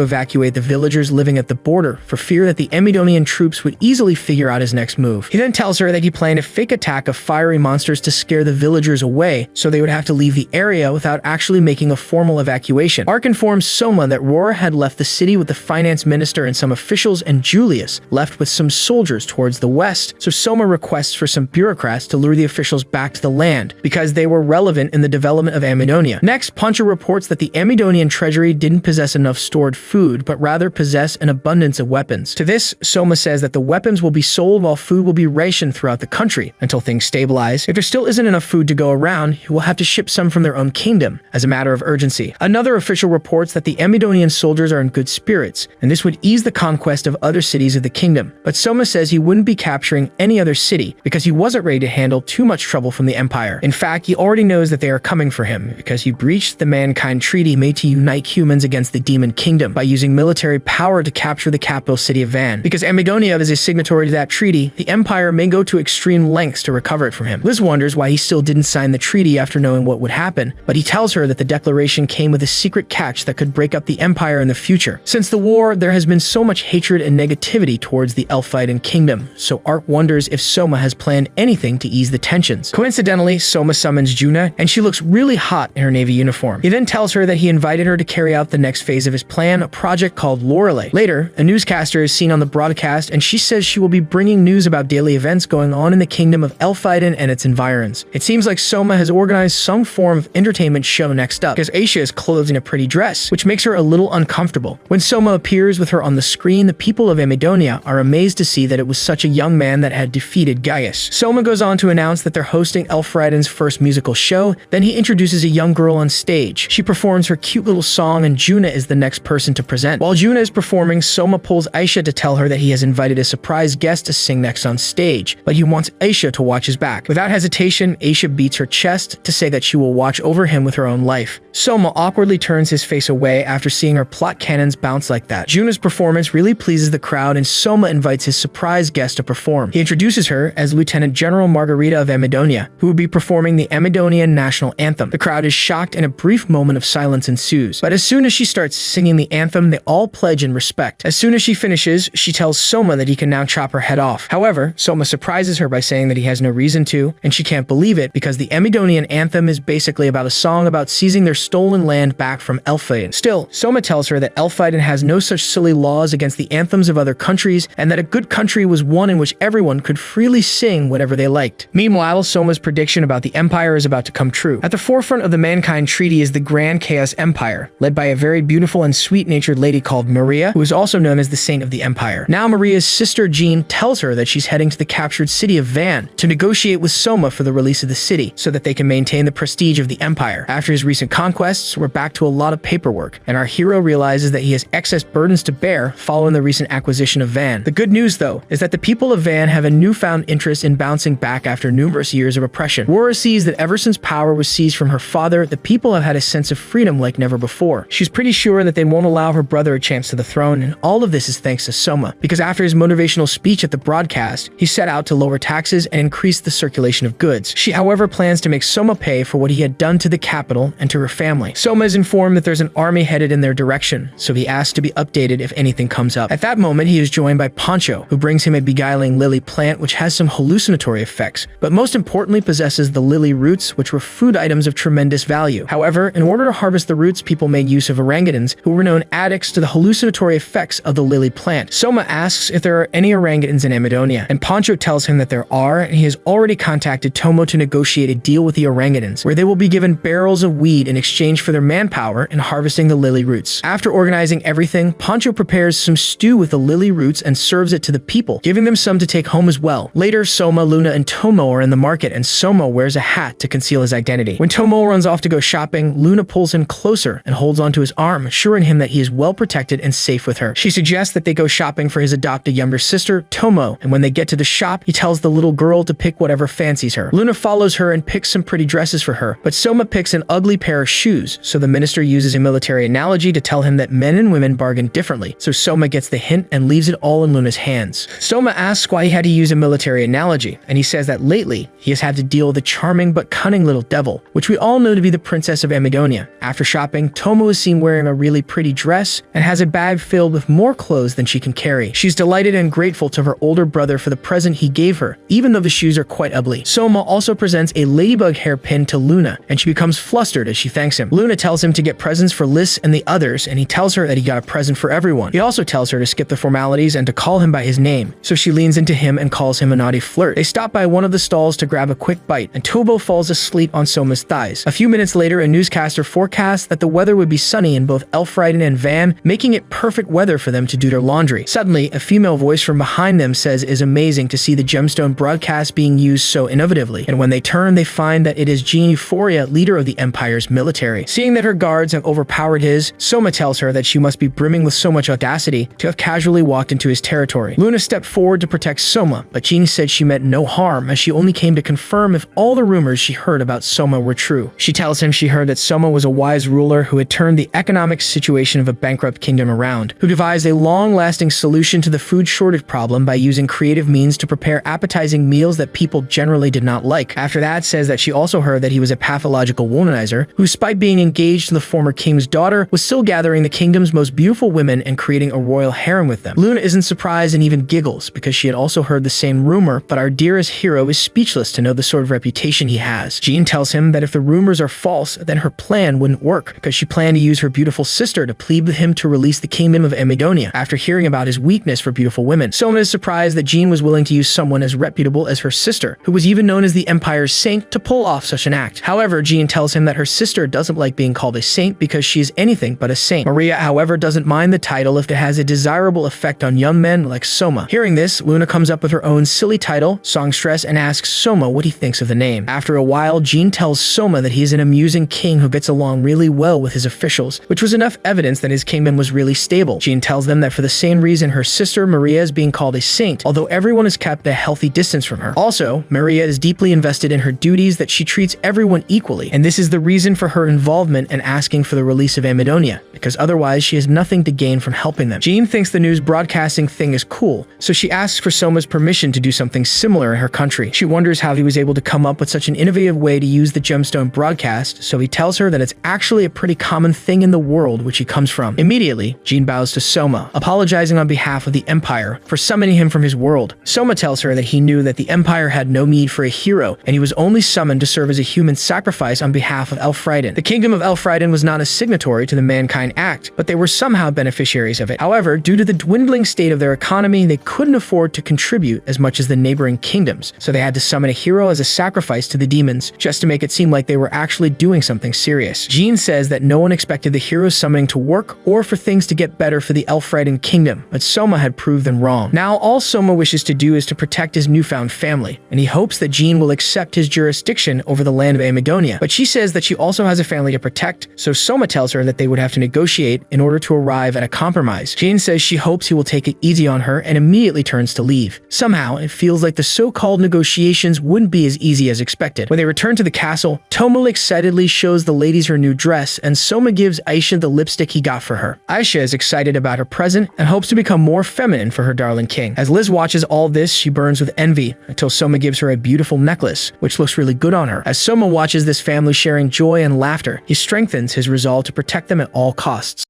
Speaker 1: evacuate the villagers living at the border for fear that the Amidonian troops would easily figure out his next move. He then tells her that he planned a fake attack of fiery monsters to scare the villagers away, so they would have to leave the area without actually making a formal evacuation. Ark informs Soma that Rora had left the city with the finance minister and some officials, and Julius left with some soldiers towards the west, so Soma requests for some bureaucrats to lure the officials back to the land because they were relevant in the development of Amidonia. Next, Pancho reports that the Amidonian treasury didn't possess enough stored food, but rather possess an abundance of weapons. To this, Soma says that the weapons will be sold while food will be rationed throughout the country until things stabilize. If there still isn't enough food to go around, he will have to ship some from their own kingdom as a matter of urgency. Another official reports that the Amidonian soldiers are in good spirits, and this would ease the conquest of other cities of the kingdom. But Soma says he wouldn't be capturing any other city because he wasn't ready to handle too much trouble from the Empire. In fact, he already knows that they are coming for him because he breached the Mankind Treaty made to unite humans against the Demon Kingdom by using military power to capture the capital city of Van. Because Amidonia is a signatory to that treaty, the Empire may go to extreme lengths to recover it from him. Liz wonders why he still didn't sign the treaty after knowing what would happen, but he tells her that the declaration came with a secret catch that could break up the Empire in the future. Since the war, there has been so much hatred and negativity towards the Elfiden kingdom, so Ark wonders if Soma has planned anything to ease the tensions. Coincidentally, Soma summons Juna, and she looks really hot in her Navy uniform. He then tells her that he invited her to carry out the next phase of his plan, a project called Lorelei. Later, a newscaster is seen on the broadcast, and she says she will be bringing news about daily events going on in the kingdom of Elfiden and its environs. It seems like Soma has organized some form of entertainment show next up, because Aisha is clothed in a pretty dress, which makes her a little uncomfortable. When Soma appears with her on the screen, the people of Amidonia are amazed to see that it was such a young man that had defeated Gaius. Soma goes on to announce that they're hosting Elfriden's first musical show, then he introduces a young girl on stage. She performs her cute little song, and Juna is the next person to present. While Juna is performing, Soma pulls Aisha to tell her that he has invited a surprise guest to sing next on stage, but he wants Aisha to watch his back. Without hesitation, Aisha beats her chest to say that she will watch over him with her own life. Soma awkwardly turns his face away after seeing her plot cannons bounce like that. Juna's performance really pleases the crowd, and Soma invites his surprise guest to perform. He introduces her as Lieutenant General Margarita of Amidonia, who will be performing the Amidonian national anthem. The crowd is shocked, and a brief moment of silence ensues. But as soon as she starts singing the anthem, they all pledge in respect. As soon as she finishes, she tells Soma that he can now chop her head off. However, Soma surprises her by saying that he has no reason to, and she can't believe it because the Amidonian anthem is basically about a song about seizing their stolen land back from Elfiden. Still, Soma tells her that Elfiden has no such silly laws against the anthems of other countries, and that a good country was one in which everyone could freely sing whatever they liked. Meanwhile, Soma's prediction about the Empire is about to come true. At the forefront of the Mankind Treaty is the Grand Chaos Empire, led by a very beautiful and sweet-natured lady called Maria, who is also known as the Saint of the Empire. Now Maria's sister Jean tells her that she's heading to the captured city of Van to negotiate with Soma for the release of the city, so that they can maintain the prestige of the Empire. After his recent conquests, we're back to a lot of paperwork, and our hero realizes that he has excess burdens to bear following the recent acquisition of Van. The good news, though, is that the people of Van have a newfound interest in bouncing back after numerous years of oppression. Rora sees that ever since power was seized from her father, the people have had a sense of freedom like never before. She's pretty sure that they won't allow her brother a chance to the throne, and all of this is thanks to Soma, because after his motivational speech at the broadcast, he set out to lower taxes and increase the circulation of goods. She, however, plans to make Soma pay for what he had done to the capital and to her family. Soma is informed that there's an army headed in their direction, so he asks to be updated if anything comes up. At that moment, he is joined by Pancho, who brings him a beguiling lily plant which has some hallucinatory effects, but most importantly possesses the lily roots, which were food items of tremendous value. However, in order to harvest the roots, people made use of orangutans, who were known addicts to the hallucinatory effects of the lily plant. Soma asks if there are any orangutans in Amidonia, and Pancho tells him that there are, and he has already contacted Tomo to negotiate a deal with the orangutans, where they will be given barrels of weed in exchange for their manpower in harvesting the lily roots. After organizing everything, Pancho prepares some stew with the lily roots and serves it to the people, giving them some to take home as well. Later, Soma, Luna, and Tomo are in the market, and Soma wears a hat to conceal his identity. When Tomo runs off to go shopping, Luna pulls him closer and holds onto his arm, assuring him that he is well protected and safe with her. She suggests that they go shopping for his adopted younger sister, Tomo, and when they get to the shop, he tells the little girl to pick whatever fancies her. Luna follows her and picks some pretty dresses for her, but Soma picks an ugly pair of shoes, so the minister uses a military analogy to tell him that men and women bargain differently, so Soma gets the hint and leaves it all in Luna's hands. Soma asks why he had to use a military analogy, and he says that lately, he has had to deal with a charming but cunning little devil, which we all know to be the princess of Amidonia. After shopping, Tomo is seen wearing a really pretty dress and has a bag filled with more clothes than she can carry. She's delighted and grateful to her older brother for the present he gave her, even though the shoes are quite ugly. Soma also presents a ladybug hairpin to Luna, and she becomes flustered as she thanks him. Luna tells him to get presents for Liz and the others, and he tells her that he got a present for everyone. He also tells her to skip the formalities and to call him by his name, so she leans into him and calls him a naughty flirt. They stop by one of the stalls to grab a quick bite, and Tobo falls asleep on Soma's thighs. A few minutes later, a newscaster forecasts that the weather would be sunny in both Elfriden and Van, making it perfect weather for them to do their laundry. Suddenly, a female voice from behind them says it is amazing to see the gemstone broadcast being used so innovatively, and when they turn, they find that it is Jean Euphoria, leader of the Empire's military. Seeing that her guards have overpowered his, Soma tells her that she must be brimming with so much audacity to have casually walked into his territory. Luna stepped forward to protect Soma, but Jean said she meant no harm, as she only came to confirm if all the rumors she heard about Soma were true. She tells him she heard that Soma was a wise ruler who had turned the economic situation of a bankrupt kingdom around, who devised a long-lasting solution to the food shortage problem by using creative means to prepare appetizing meals that people generally did not like. After that, says that she also heard that he was a pathological womanizer who, despite being engaged to the former king's daughter, was still gathering the kingdom's most beautiful women and creating a royal harem with them. Luna isn't surprised and even giggles because she had also heard the same rumor, but our dearest hero is speechless to know the sort of reputation he has. Jean tells him that if the rumors are false, then her plan wouldn't work because she planned to use her beautiful sister to plead with him to release the kingdom of Amidonia after hearing about his weakness for beautiful women. Soma is surprised that Jean was willing to use someone as reputable as her sister, who was even known as the Empire's saint, to pull off such an act. However, Jean tells him that her sister doesn't like being called a saint because she is anything but a saint. Maria, however, doesn't mind the title if it has a desirable effect on young men like Soma. Hearing this, Luna comes up with her own silly title, Songstress, and asks Soma what he thinks of the name. After a while, Jean tells Soma that he is an amusing king who gets along really well with his officials, which was enough evidence that his kingdom was really stable. Jean tells them that for the same reason her sister Maria is being called a saint, although everyone is kept at a healthy distance from her. Also, Maria is deeply invested in her duties, that she treats everyone equally, and this is the reason for her involvement in asking for the release of Amidonia, because otherwise she has nothing to gain from helping them. Jean thinks the news broadcasting thing is cool, so she asks for Soma's permission to do something similar in her country. She wonders how he was able to come up with such an innovative way to use the gemstone broadcast, so he tells her that it's actually a pretty common thing in the world which he comes from. Immediately, Jean bows to Soma, apologizing on behalf of the Empire for summoning him from his world. Soma tells her that he knew that the Empire had no need for a hero, and he was only summoned to serve as a human sacrifice on behalf of Elfriden. The kingdom of Elfriden was not a signatory to the Mankind Act, but they were somehow beneficiaries of it. However, due to the dwindling state of their economy, they couldn't afford to contribute as much as the neighboring kingdoms, so they had to summon a hero as a sacrifice to the demons, just to make it seem like they were actually doing something serious. Jean says that no one expected the hero summoning to work or for things to get better for the Elfriden kingdom, but Soma had proved them wrong. Now all Soma wishes to do is to protect his newfound family, and he hopes that Jean will accept his jurisdiction over the land of Amidonia, but she says that she also has a family to protect, so Soma tells her that they would have to negotiate in order to arrive at a compromise. Jean says she hopes he will take it easy on her and immediately turns to leave. Somehow, it feels like the so-called negotiations wouldn't be as easy as expected. When they return to the castle, Tomo excitedly shows the ladies her new dress, and Soma gives Aisha the lipstick he got for her. Aisha is excited about her present and hopes to become more feminine for her darling king. As Liz watches all this, she burns with envy until Soma gives her a beautiful necklace, which looks really good on her. As Soma watches this family sharing joy and laughter, he strengthens his resolve to protect them at all costs.